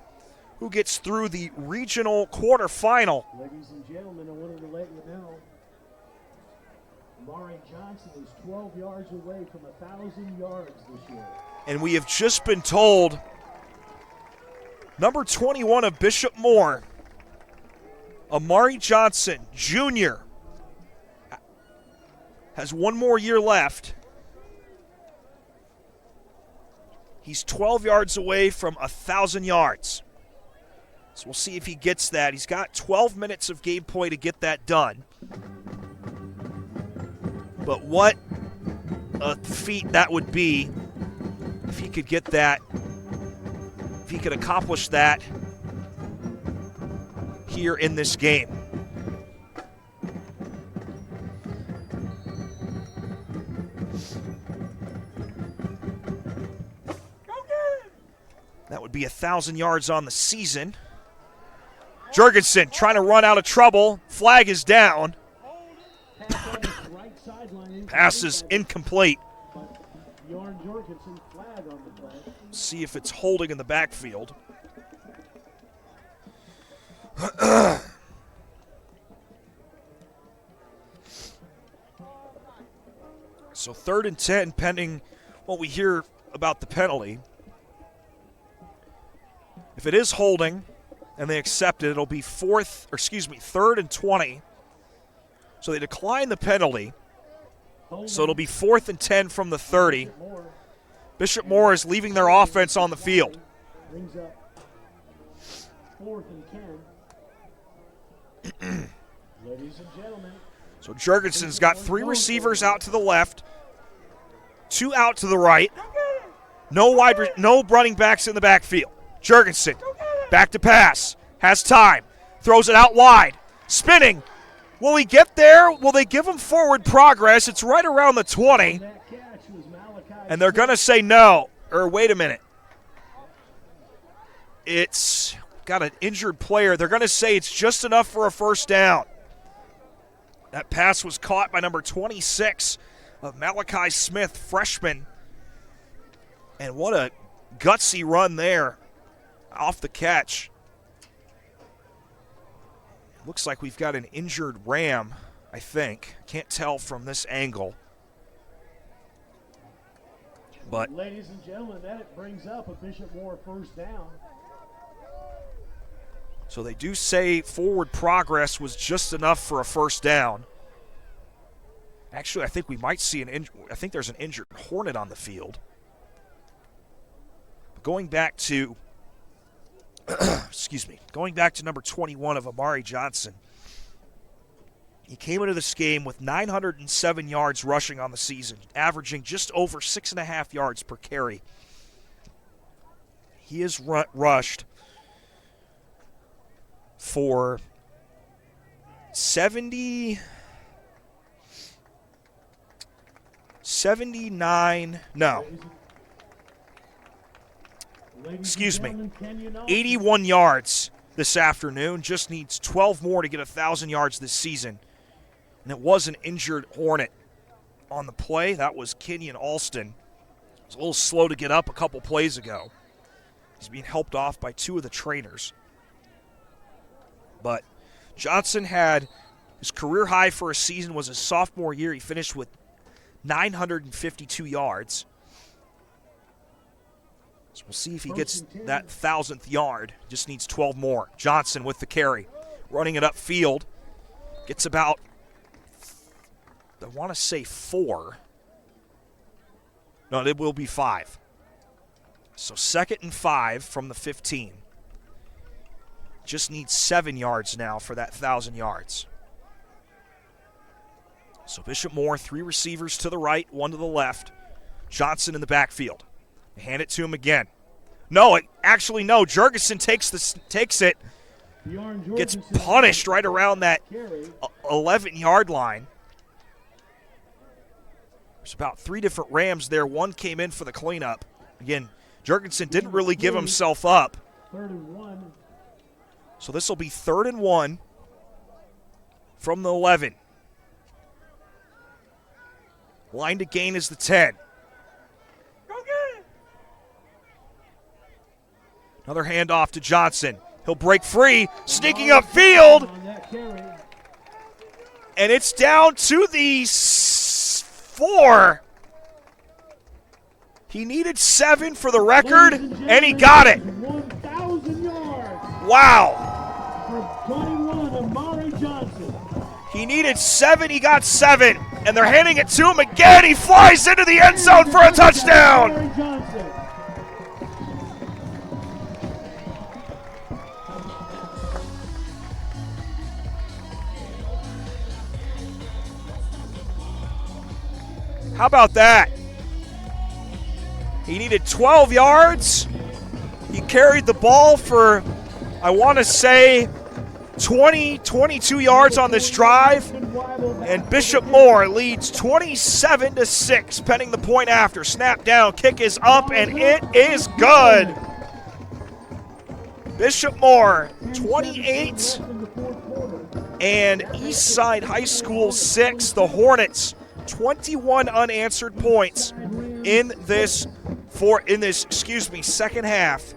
[SPEAKER 2] who gets through the regional quarterfinal.
[SPEAKER 3] Ladies and gentlemen, I wanted to let you know, Amari Johnson is 12 yards away from 1,000 yards this year.
[SPEAKER 2] And we have just been told number 21 of Bishop Moore, Amari Johnson, Jr., has one more year left. He's 12 yards away from 1,000 yards. So we'll see if he gets that. He's got 12 minutes of game play to get that done. But what a feat that would be if he could get that, if he could accomplish that here in this game. That would be 1,000 yards on the season. Jurgensen trying to run out of trouble. Flag is down. Pass is incomplete. See if it's holding in the backfield. So 3rd and 10 pending what we hear about the penalty. If it is holding and they accept it, it'll be 3rd and 20. So they decline the penalty. So it'll be 4th and 10 from the 30. Bishop Moore is leaving their offense on the field.
[SPEAKER 3] Brings up 4th and 10. Ladies and gentlemen.
[SPEAKER 2] So Jurgensen's got 3 receivers out to the left, 2 out to the right. No running backs in the backfield. Jurgensen, back to pass, has time, throws it out wide, spinning. Will he get there? Will they give him forward progress? It's right around the 20. And they're going to say no. Or wait a minute. It's got an injured player. They're going to say it's just enough for a first down. That pass was caught by number 26 of Malachi Smith, freshman. And what a gutsy run there off the catch. Looks like we've got an injured Ram, I think. Can't tell from this angle. But
[SPEAKER 3] ladies and gentlemen, that brings up a Bishop Moore first down.
[SPEAKER 2] So they do say forward progress was just enough for a first down. Actually, I think we might see I think there's an injured Hornet on the field. But going back to going back to number 21 of Amari Johnson. He came into this game with 907 yards rushing on the season, averaging just over 6.5 yards per carry. He has rushed for 79, no. Excuse me, 81 yards this afternoon. Just needs 12 more to get 1,000 yards this season. And it was an injured Hornet on the play. That was Kenyon Alston. He was a little slow to get up a couple plays ago. He's being helped off by 2 of the trainers. But Johnson had his career high for a season was his sophomore year. He finished with 952 yards. So we'll see if he gets that 1,000th yard. Just needs 12 more. Johnson with the carry. Running it upfield. Gets about, I want to say 4. No, it will be 5. So 2nd and 5 from the 15. Just needs 7 yards now for that 1,000 yards. So Bishop Moore, 3 receivers to the right, 1 to the left. Johnson in the backfield. They hand it to him again. No, Jurgensen takes it. Gets punished right around that 11-yard line. There's about 3 different Rams there. 1 came in for the cleanup. Again, Jurgensen didn't really give himself up.
[SPEAKER 3] 3rd and 1.
[SPEAKER 2] So this will be 3rd and 1 from the 11. Line to gain is the 10. Another handoff to Johnson. He'll break free, sneaking upfield. And it's down to the 4. He needed 7 for the record, and he got it.
[SPEAKER 3] 1,000 yards.
[SPEAKER 2] Wow.
[SPEAKER 3] For 21, Amari Johnson.
[SPEAKER 2] He needed 7, he got 7. And they're handing it to him again. He flies into the end zone for a touchdown.
[SPEAKER 3] Amari Johnson.
[SPEAKER 2] How about that? He needed 12 yards. He carried the ball for, I want to say, 22 yards on this drive. And Bishop Moore leads 27-6, pending the point after. Snap down, kick is up, and it is good. Bishop Moore, 28, and Eastside High School 6. The Hornets, 21 unanswered points in this second half.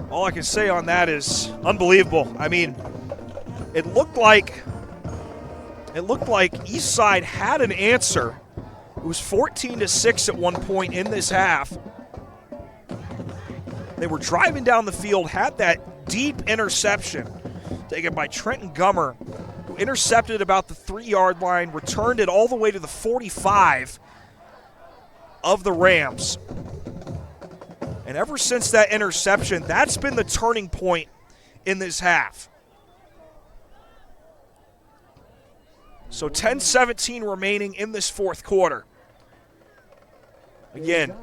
[SPEAKER 2] All I can say on that is unbelievable. I mean, it looked like Eastside had an answer. It was 14-6 at one point in this half. They were driving down the field, had that deep interception taken by Trenton Gummer, who intercepted about the 3-yard line, returned it all the way to the 45 of the Rams. And ever since that interception, that's been the turning point in this half. So 10-17 remaining in this fourth quarter. Again,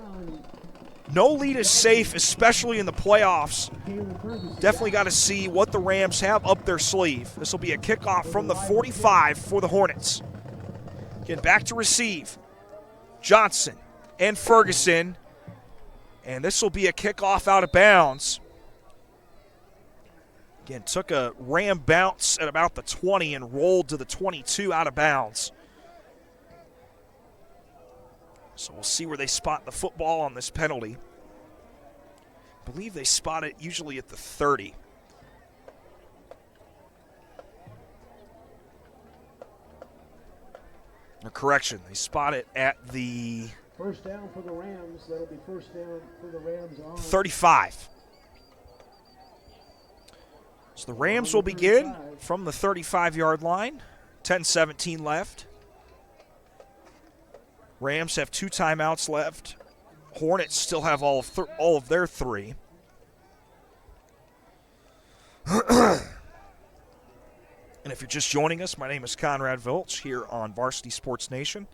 [SPEAKER 2] no lead is safe, especially in the playoffs. Definitely got to see what the Rams have up their sleeve. This will be a kickoff from the 45 for the Hornets. Again, back to receive. Johnson and Ferguson. And this will be a kickoff out of bounds. Again, took a Ram bounce at about the 20 and rolled to the 22 out of bounds. So we'll see where they spot the football on this penalty. I believe they spot it usually at the 30. Or correction, they spot it at the
[SPEAKER 3] first down for the Rams. That'll be first down for the Rams on
[SPEAKER 2] 35. So the Rams will begin from the 35-yard line. 10-17 left. Rams have 2 timeouts left. Hornets still have all of their 3. And if you're just joining us, my name is Conrad Vilch here on Varsity Sports Nation.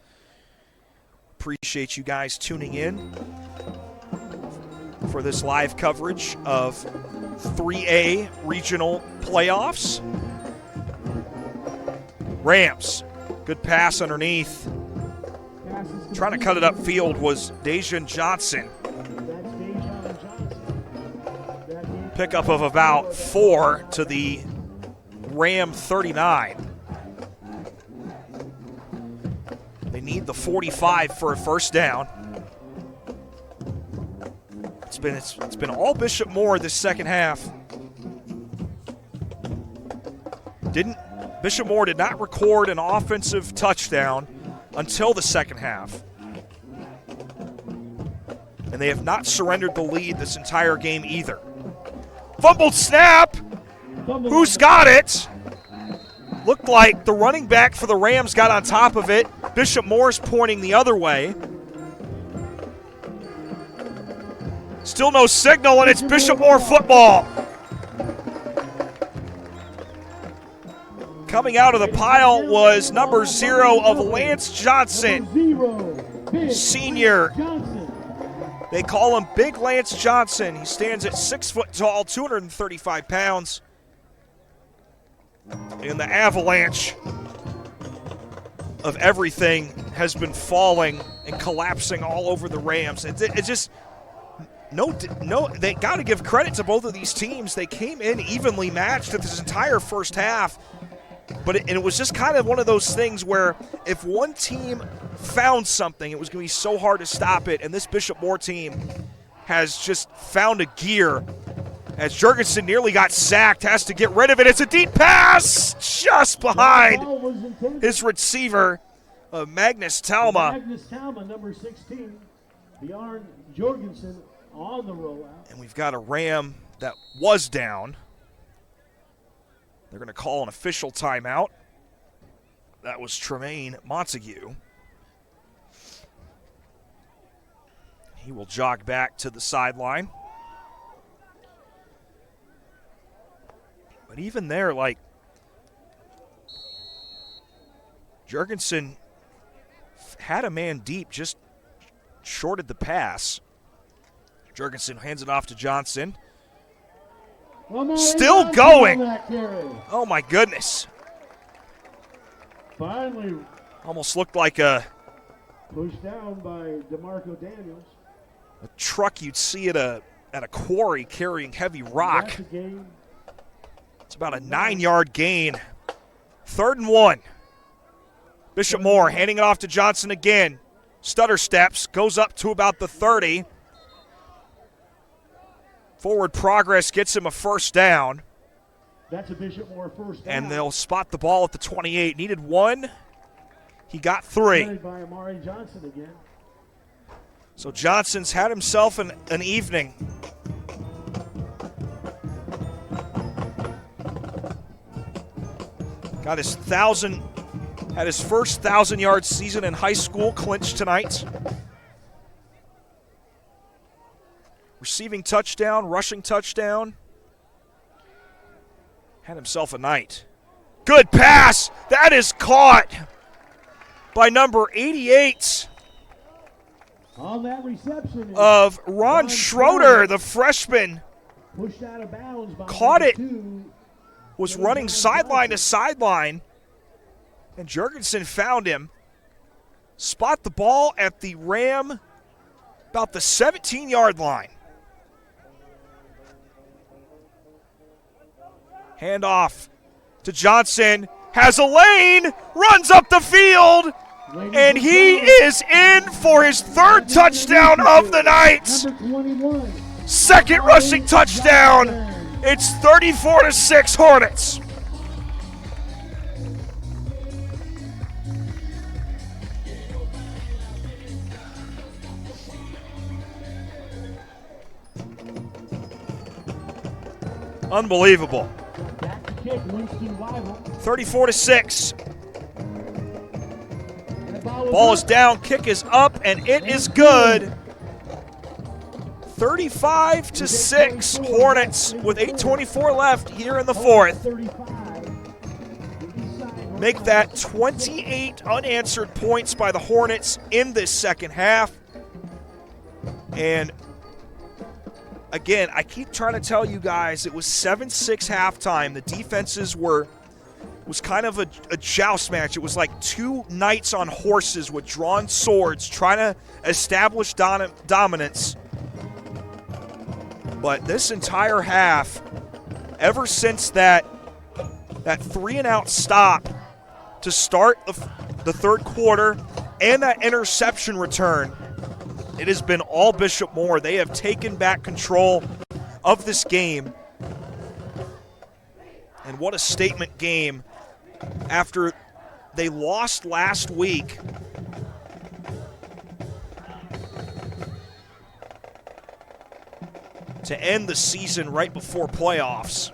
[SPEAKER 2] Appreciate you guys tuning in for this live coverage of 3A regional playoffs. Rams, good pass underneath. Trying to cut it upfield was Dejan Johnson. Pickup of about 4 to the Ram 39. They need the 45 for a first down. It's been all Bishop Moore this second half. Bishop Moore did not record an offensive touchdown until the second half. And they have not surrendered the lead this entire game either. Fumbled snap. Who's got it? Looked like the running back for the Rams got on top of it. Bishop Moore's pointing the other way. Still no signal, and it's Bishop Moore football. Coming out of the pile was number 0 of Lance Johnson, senior. They call him Big Lance Johnson. He stands at 6 foot tall, 235 pounds. And the avalanche of everything has been falling and collapsing all over the Rams. It's just no. They got to give credit to both of these teams. They came in evenly matched at this entire first half, but it was just kind of one of those things where if one team found something, it was going to be so hard to stop it. And this Bishop Moore team has just found a gear. As Jurgensen nearly got sacked, has to get rid of it. It's a deep pass just behind his receiver, Magnus Talma.
[SPEAKER 3] Magnus Talma, number 16, Bjorn Jorgensen on the rollout.
[SPEAKER 2] And we've got a Ram that was down. They're going to call an official timeout. That was Tremaine Montague. He will jog back to the sideline. But even there, Jurgensen had a man deep, just shorted the pass. Jurgensen hands it off to Johnson. Still going. Oh, my goodness.
[SPEAKER 3] Finally.
[SPEAKER 2] Almost looked like a
[SPEAKER 3] pushed down by DeMarco Daniels.
[SPEAKER 2] truck you'd see at a at a quarry carrying heavy rock.
[SPEAKER 3] That's a game.
[SPEAKER 2] It's about a 9-yard gain. 3rd and 1. Bishop Moore handing it off to Johnson again. Stutter steps, goes up to about the 30. Forward progress gets him a 1st down.
[SPEAKER 3] That's a Bishop Moore 1st down.
[SPEAKER 2] And they'll spot the ball at the 28. Needed 1. He got 3.
[SPEAKER 3] Carried by Amari Johnson again.
[SPEAKER 2] So Johnson's had himself an evening. Got his had his first 1,000-yard season in high school clinched tonight. Receiving touchdown, rushing touchdown. Had himself a night. Good pass. That is caught by number 88
[SPEAKER 3] On that reception
[SPEAKER 2] of Ron Schroeder, the freshman.
[SPEAKER 3] Pushed out of bounds by
[SPEAKER 2] Caught it.
[SPEAKER 3] 2.
[SPEAKER 2] Was running sideline to sideline, and Jurgensen found him. Spot the ball at the Ram, about the 17-yard line. Handoff to Johnson, has a lane, runs up the field, and he is in for his 3rd touchdown of the night.
[SPEAKER 3] Number 21.
[SPEAKER 2] 2nd rushing touchdown. It's 34-6 Hornets. Unbelievable.
[SPEAKER 3] Back to kick, Winston Weibel.
[SPEAKER 2] 34-6.
[SPEAKER 3] That
[SPEAKER 2] Ball is down, kick is up, and it is good. 35-6 Hornets with 8:24 left here in the 4th.
[SPEAKER 3] 35.
[SPEAKER 2] Make that 28 unanswered points by the Hornets in this second half. And again, I keep trying to tell you guys, it was 7-6 halftime. The defenses was kind of a joust match. It was like 2 knights on horses with drawn swords trying to establish dominance. But this entire half, ever since that 3-and-out stop to start the 3rd quarter and that interception return, it has been all Bishop Moore. They have taken back control of this game. And what a statement game after they lost last week. To end the season right before playoffs.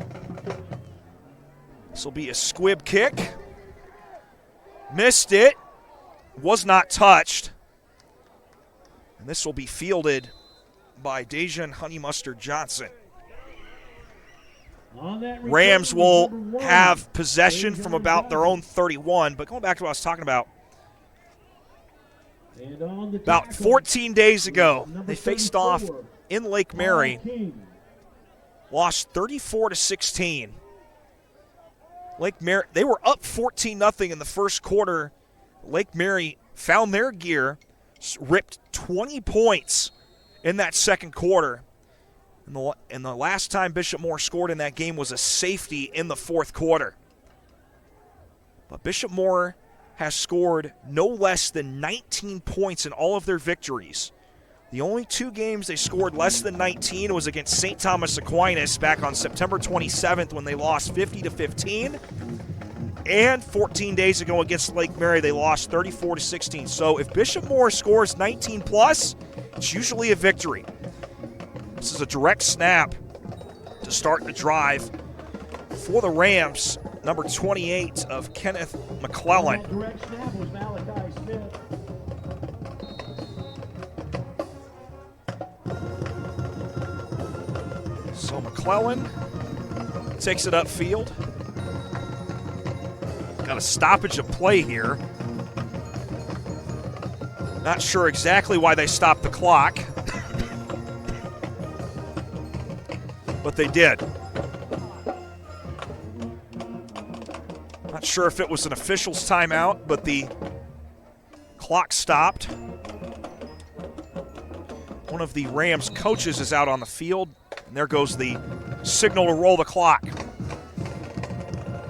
[SPEAKER 2] This will be a squib kick. Missed it. Was not touched. And this will be fielded by Dejan Honey Mustard Johnson. Rams will have possession from about their own 31. But going back to what I was talking about, about 14 days ago, they faced off in Lake Mary, lost 34-16. Lake Mary, they were up 14-0 in the first quarter. Lake Mary found their gear, ripped 20 points in that second quarter. And the last time Bishop Moore scored in that game was a safety in the 4th quarter. But Bishop Moore has scored no less than 19 points in all of their victories. The only 2 games they scored less than 19 was against St. Thomas Aquinas back on September 27th when they lost 50-15. And 14 days ago against Lake Mary, they lost 34-16. So if Bishop Moore scores 19 plus, it's usually a victory. This is a direct snap to start the drive for the Rams. Number 28 of Kenneth McClellan.
[SPEAKER 3] Direct snap was Malachi Smith.
[SPEAKER 2] So McClellan takes it upfield. Got a stoppage of play here. Not sure exactly why they stopped the clock. But they did. Not sure if it was an official's timeout, but the clock stopped. one of the Rams coaches is out on the field, and there goes the signal to roll the clock.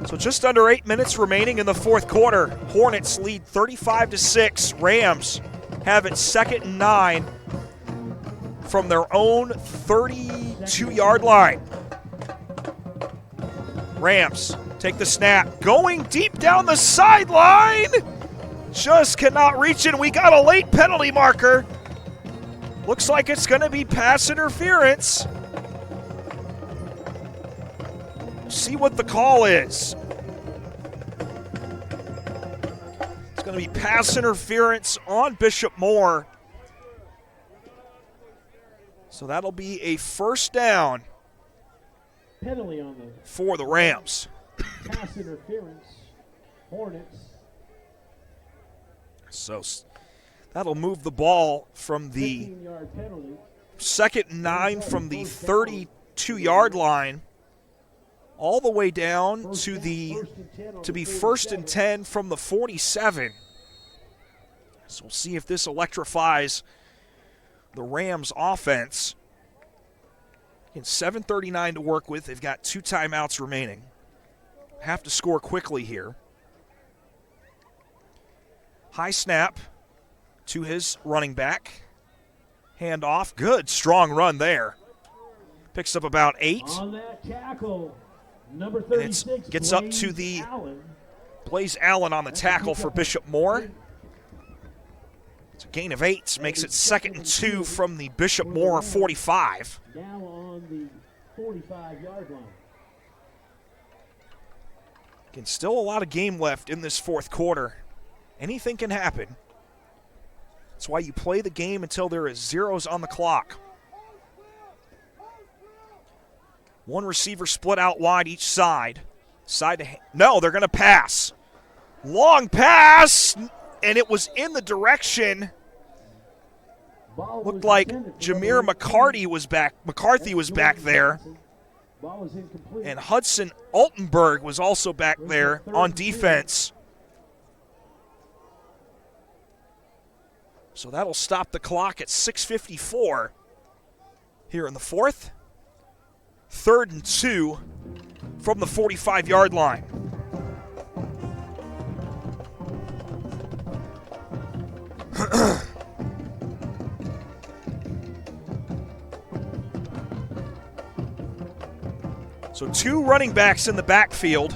[SPEAKER 2] So just under 8 minutes remaining in the fourth quarter. Hornets lead 35-6. Rams have it 2nd and 9 from their own 32-yard line. Rams take the snap, going deep down the sideline. Just cannot reach it. We got a late penalty marker. Looks like it's going to be pass interference. See what the call is. It's going to be pass interference on Bishop Moore. So that'll be a first down
[SPEAKER 3] Penalty on the
[SPEAKER 2] for the Rams.
[SPEAKER 3] pass interference. Hornets.
[SPEAKER 2] So that'll move the ball from the
[SPEAKER 3] 15-yard penalty.
[SPEAKER 2] 2nd and 9 from the 32-yard line all the way down to be 1st and 10 from the 47. So we'll see if this electrifies the Rams offense. Again, 7:39 to work with. They've got 2 timeouts remaining. Have to score quickly here. High snap to his running back. Hand off. Good, strong run there. Picks up about 8.
[SPEAKER 3] On that tackle, number 36,
[SPEAKER 2] gets up to the Blaze Allen on the tackle for Bishop Moore. It's a gain of 8. Makes it 2nd and 2 from the Bishop Moore 45.
[SPEAKER 3] Now on the 45-yard line.
[SPEAKER 2] Again, still a lot of game left in this fourth quarter. Anything can happen. That's why you play the game until there is zeros on the clock. One receiver split out wide each side. No, they're going to pass. Long pass, and it was in the direction. Looked like Jameer McCarthy was back there. And Hudson Altenberg was also back there on defense. So that'll stop the clock at 6:54 here in the fourth. 3rd and 2 from the 45-yard line. So 2 running backs in the backfield.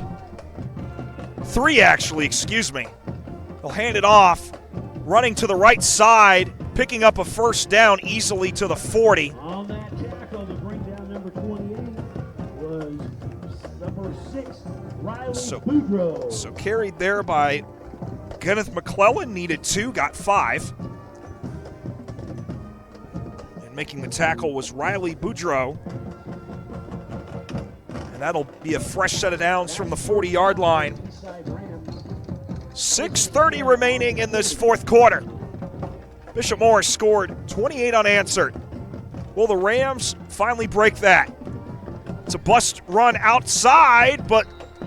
[SPEAKER 2] 3 actually, excuse me. They'll hand it off. Running to the right side, picking up a first down easily to the 40.
[SPEAKER 3] On that tackle to bring down number 28 was number 6, Riley Boudreaux.
[SPEAKER 2] So carried there by Kenneth McClellan, needed 2, got 5. And making the tackle was Riley Boudreaux. And that'll be a fresh set of downs from the 40-yard line. 6:30 remaining in this fourth quarter. Bishop Moore scored 28 unanswered. Will the Rams finally break that? It's a bust run outside, but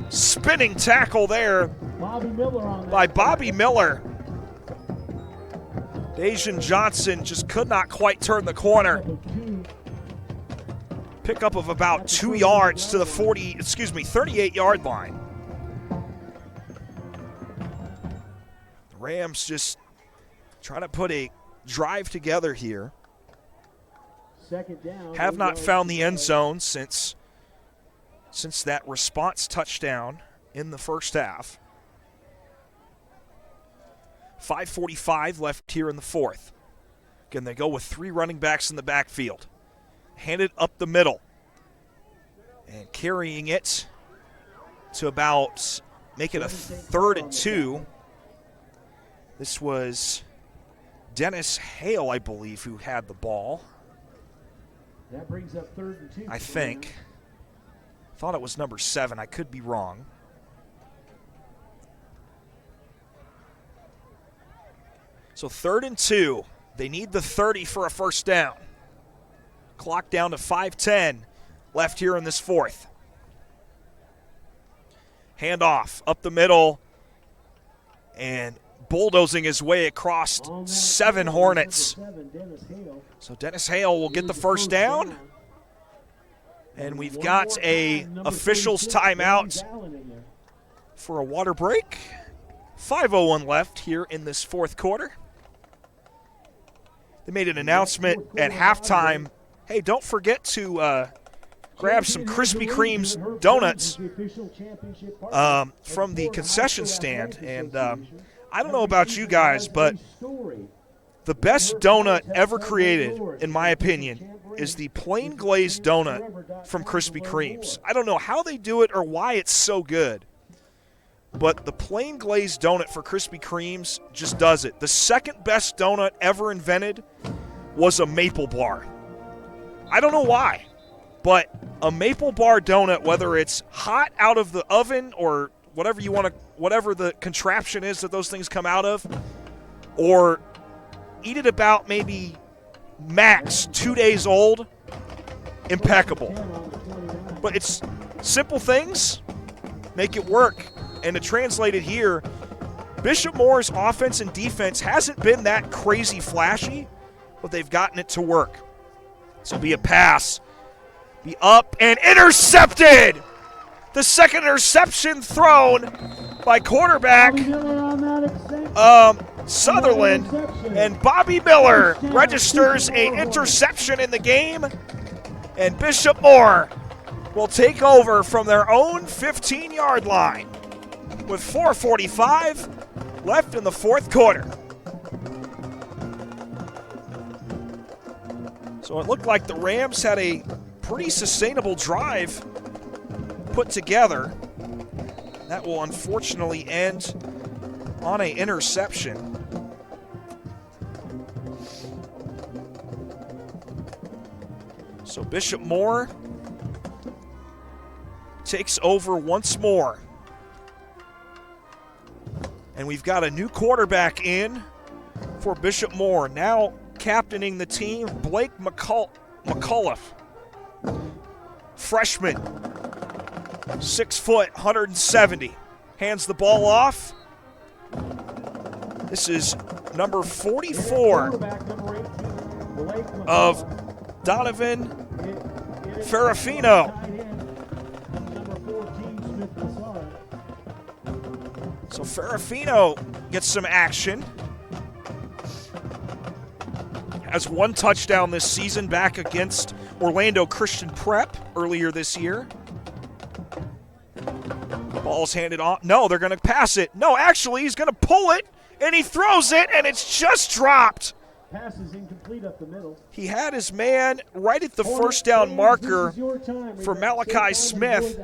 [SPEAKER 2] spinning tackle there by Bobby Miller. Dejan Johnson just could not quite turn the corner. Pickup of about 2 yards to the 38-yard line. Rams just trying to put a drive together here. Have not found the end zone since that response touchdown in the first half. 5:45 left here in the fourth. Again, they go with 3 running backs in the backfield. Handed up the middle. And carrying it to about, make it a 3rd and 2. This was Dennis Hale, I believe, who had the ball.
[SPEAKER 3] That brings up 3rd and 2.
[SPEAKER 2] I think. Thought it was number 7. I could be wrong. So 3rd and 2. They need the 30 for a first down. Clock down to 5:10 left here in this fourth. Handoff up the middle. And bulldozing his way across 7 Hornets. So Dennis Hale will get the first down. And we've got a officials timeout for a water break. 5:01 left here in this fourth quarter. They made an announcement at halftime. Hey, don't forget to grab some Krispy Kreme's donuts from the concession stand. And I don't know about you guys, but the best donut ever created, in my opinion, is the plain glazed donut from Krispy Kreme's. I don't know how they do it or why it's so good, but the plain glazed donut for Krispy Kreme's just does it. The second best donut ever invented was a maple bar. I don't know why, but a maple bar donut, whether it's hot out of the oven or whatever you want to, whatever the contraption is that those things come out of, or eat it about maybe max 2 days old, impeccable. But it's simple things make it work. And to translate it here, Bishop Moore's offense and defense hasn't been that crazy flashy, but they've gotten it to work. This will be a pass. Be up and intercepted! The second interception thrown by quarterback Sutherland, and Bobby Miller registers an interception in the game, and Bishop Moore will take over from their own 15-yard line with 4:45 left in the fourth quarter. So it looked like the Rams had a pretty sustainable drive put together. That will unfortunately end on an interception. So Bishop Moore takes over once more. And we've got a new quarterback in for Bishop Moore. Now captaining the team, Blake McCullough. Freshman, 6 foot, 170. Hands the ball off. This is number 44 of Donovan Ferrafino. So Ferrafino gets some action. Has one touchdown this season back against Orlando Christian Prep earlier this year. Ball's handed off. No, they're going to pass it. No, actually, he's going to pull it, and he throws it, and it's just dropped.
[SPEAKER 3] Pass is incomplete up the middle.
[SPEAKER 2] He had his man right at the first down marker for Malachi Smith.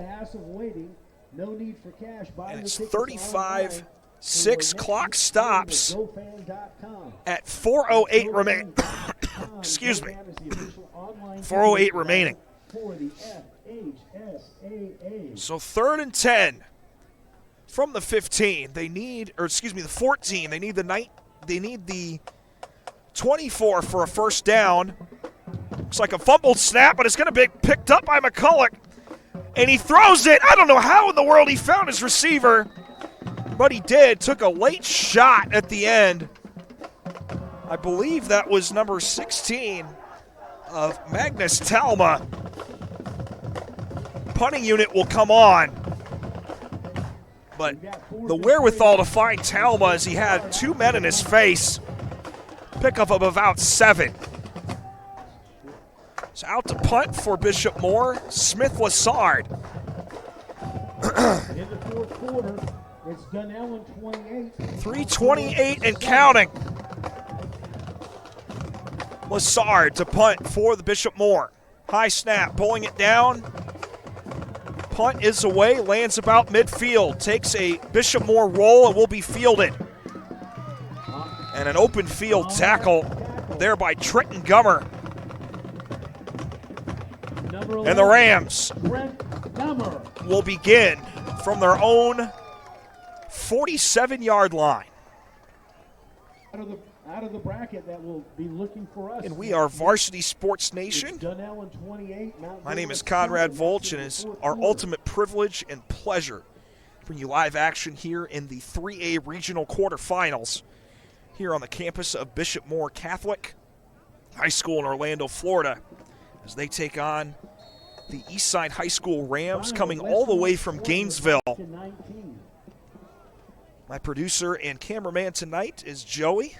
[SPEAKER 3] No need for cash.
[SPEAKER 2] And it's 35-6. Clock stops at 4:08 remaining. Excuse me. 4:08 remaining. So 3rd and 10 from the 15. They need, or excuse me, the 14. They need the 24 for a first down. Looks like a fumbled snap, but it's going to be picked up by McCullough. And he throws it. I don't know how in the world he found his receiver, but he did. Took a late shot at the end. I believe that was number 16 of Magnus Talma. Punting unit will come on. But the wherewithal to find Talma as he had 2 men in his face. Pickup of about 7. So out to punt for Bishop Moore, Smith Lassard.
[SPEAKER 3] In the fourth quarter, it's Dunellen 28.
[SPEAKER 2] 3:28 and counting. Lassard to punt for the Bishop Moore. High snap, pulling it down. Punt is away, lands about midfield. Takes a Bishop Moore roll and will be fielded. And an open field tackle there by Trenton Gummer. And the Rams will begin from their own 47-yard line.
[SPEAKER 3] Out of the bracket that will be looking for us.
[SPEAKER 2] And we are Varsity Sports Nation. My name is Conrad Volch, and it's our ultimate privilege and pleasure to bring you live action here in the 3A regional quarterfinals here on the campus of Bishop Moore Catholic. High School in Orlando, Florida, as they take on the Eastside High School Rams, coming all the way from Gainesville. My producer and cameraman tonight is Joey.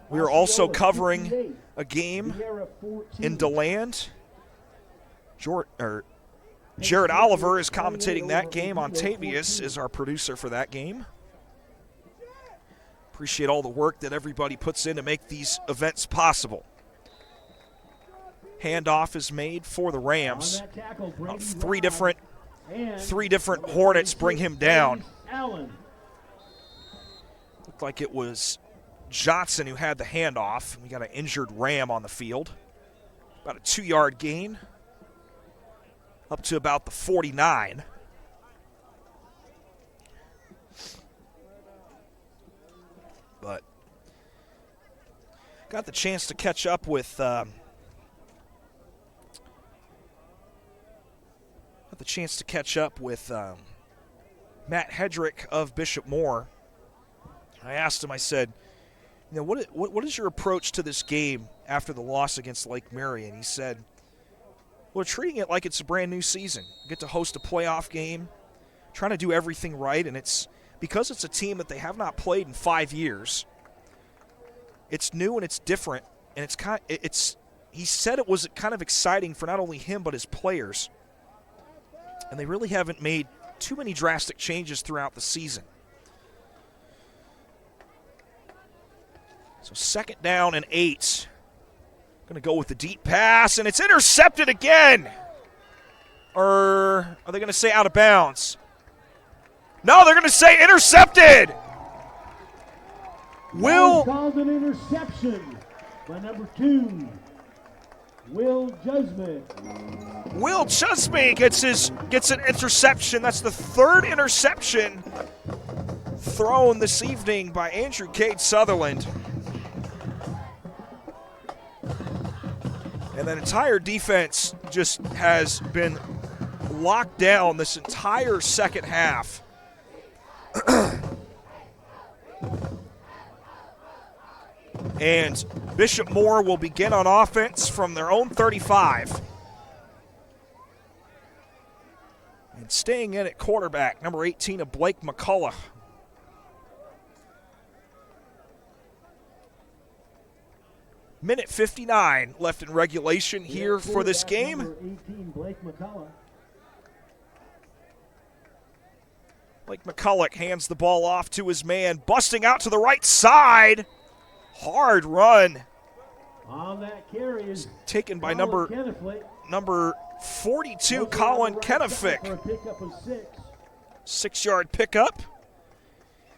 [SPEAKER 2] We are also covering a game in DeLand. Jared Oliver is commentating that game. Ontavius is our producer for that game. Appreciate all the work that everybody puts in to make these events possible. Handoff is made for the Rams. Three different Hornets bring him down. Looked like it was Johnson who had the handoff. We got an injured Ram on the field. About a 2-yard gain. Up to about the 49. But got the chance to catch up with Matt Hedrick of Bishop Moore. I asked him, I said, you know, what is your approach to this game after the loss against Lake Mary? And he said, we're treating it like it's a brand new season. We get to host a playoff game, trying to do everything right, and it's because it's a team that they have not played in 5 years. It's new and it's different, and he said it was kind of exciting for not only him but his players. And they really haven't made too many drastic changes throughout the season. So 2nd down and 8. Going to go with the deep pass, and it's intercepted again. Or are they going to say out of bounds? No, they're going to say intercepted.
[SPEAKER 3] Will called an interception by number 2, Will Jusme.
[SPEAKER 2] Will Jusme gets an interception. That's the 3rd interception thrown this evening by Andrew Cade Sutherland. And that entire defense just has been locked down this entire second half. And Bishop Moore will begin on offense from their own 35. And staying in at quarterback, number 18 of Blake McCullough. Minute 59 left in regulation here for this game.
[SPEAKER 3] Number 18, Blake McCullough.
[SPEAKER 2] Blake McCullough hands the ball off to his man, busting out to the right side. Hard run.
[SPEAKER 3] On that carry is
[SPEAKER 2] taken by number 42, Colin Kennefick. 6-yard pickup.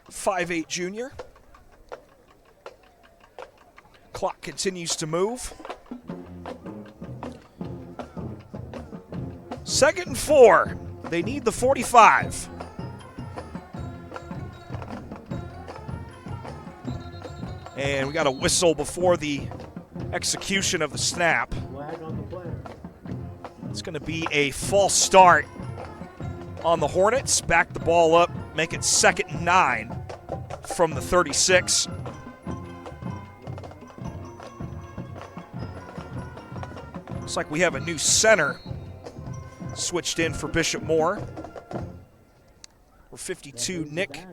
[SPEAKER 2] 5'8" junior. Clock continues to move. 2nd and 4. They need the 45. And we got a whistle before the execution of the snap. It's going to be a false start on the Hornets. Back the ball up, make it 2nd and 9 from the 36. Looks like we have a new center switched in for Bishop Moore. We're 52, Nick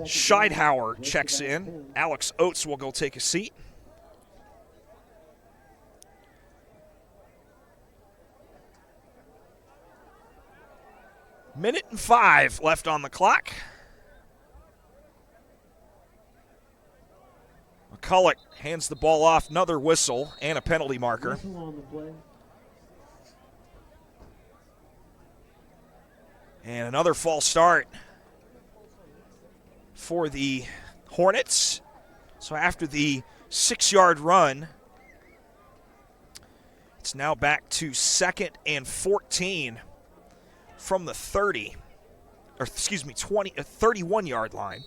[SPEAKER 2] Scheidhauer checks in. Alex Oates will go take a seat. Minute and 5 left on the clock. McCullough hands the ball off, another whistle and a penalty marker. And another false start for the Hornets. So after the 6-yard run, it's now back to 2nd and 14 from the 31-yard line.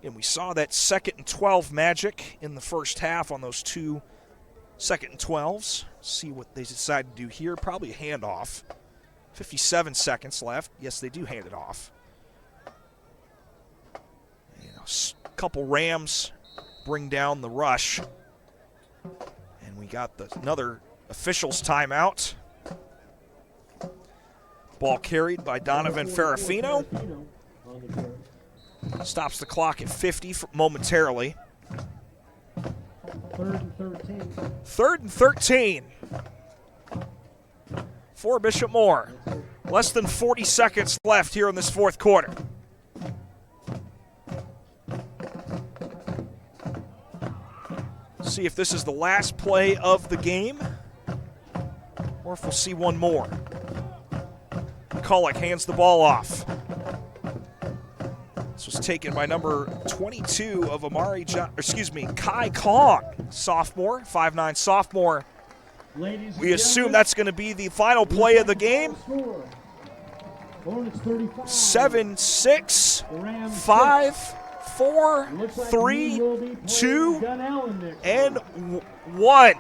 [SPEAKER 2] And we saw that 2nd and 12 magic in the first half on those 2 2nd and 12s. See what they decide to do here. Probably a handoff. 57 seconds left. Yes, they do hand it off. couple Rams bring down the rush. And we got another officials timeout. Ball carried by Donovan Ferrafino. Stops the clock at 50 momentarily.
[SPEAKER 3] 3rd and 13.
[SPEAKER 2] 3rd and 13 for Bishop Moore. Less than 40 seconds left here in this fourth quarter. See if this is the last play of the game or if we'll see one more. McCulloch hands the ball off. This was taken by number 22 of Kai Kong, sophomore, 5'9" sophomore. We assume that's going to be the final play of the game. 7-6, 5, 4, 3, 2, and 1.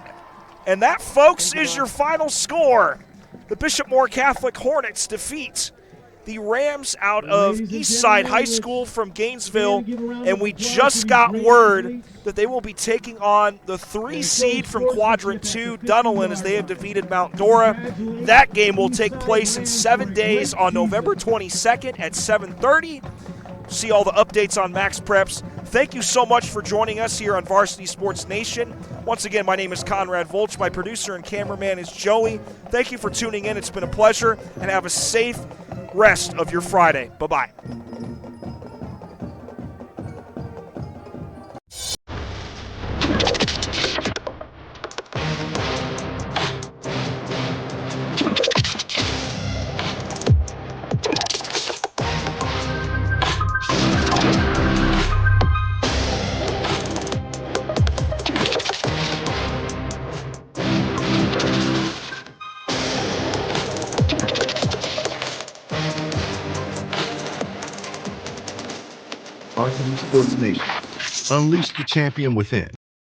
[SPEAKER 2] And that, folks, is your final score. The Bishop Moore Catholic Hornets defeat the Rams out of Eastside High School from Gainesville, and we just got word that they will be taking on the 3 seed from Quadrant 2, Dunellen, as they have defeated Mount Dora. That game will take place in 7 days on November 22nd at 7:30. See all the updates on Max Preps. Thank you so much for joining us here on Varsity Sports Nation. Once again, my name is Conrad Volch. My producer and cameraman is Joey. Thank you for tuning in. It's been a pleasure, and have a safe rest of your Friday. Bye-bye.
[SPEAKER 1] Varsity Sports Nation. Unleash the champion within.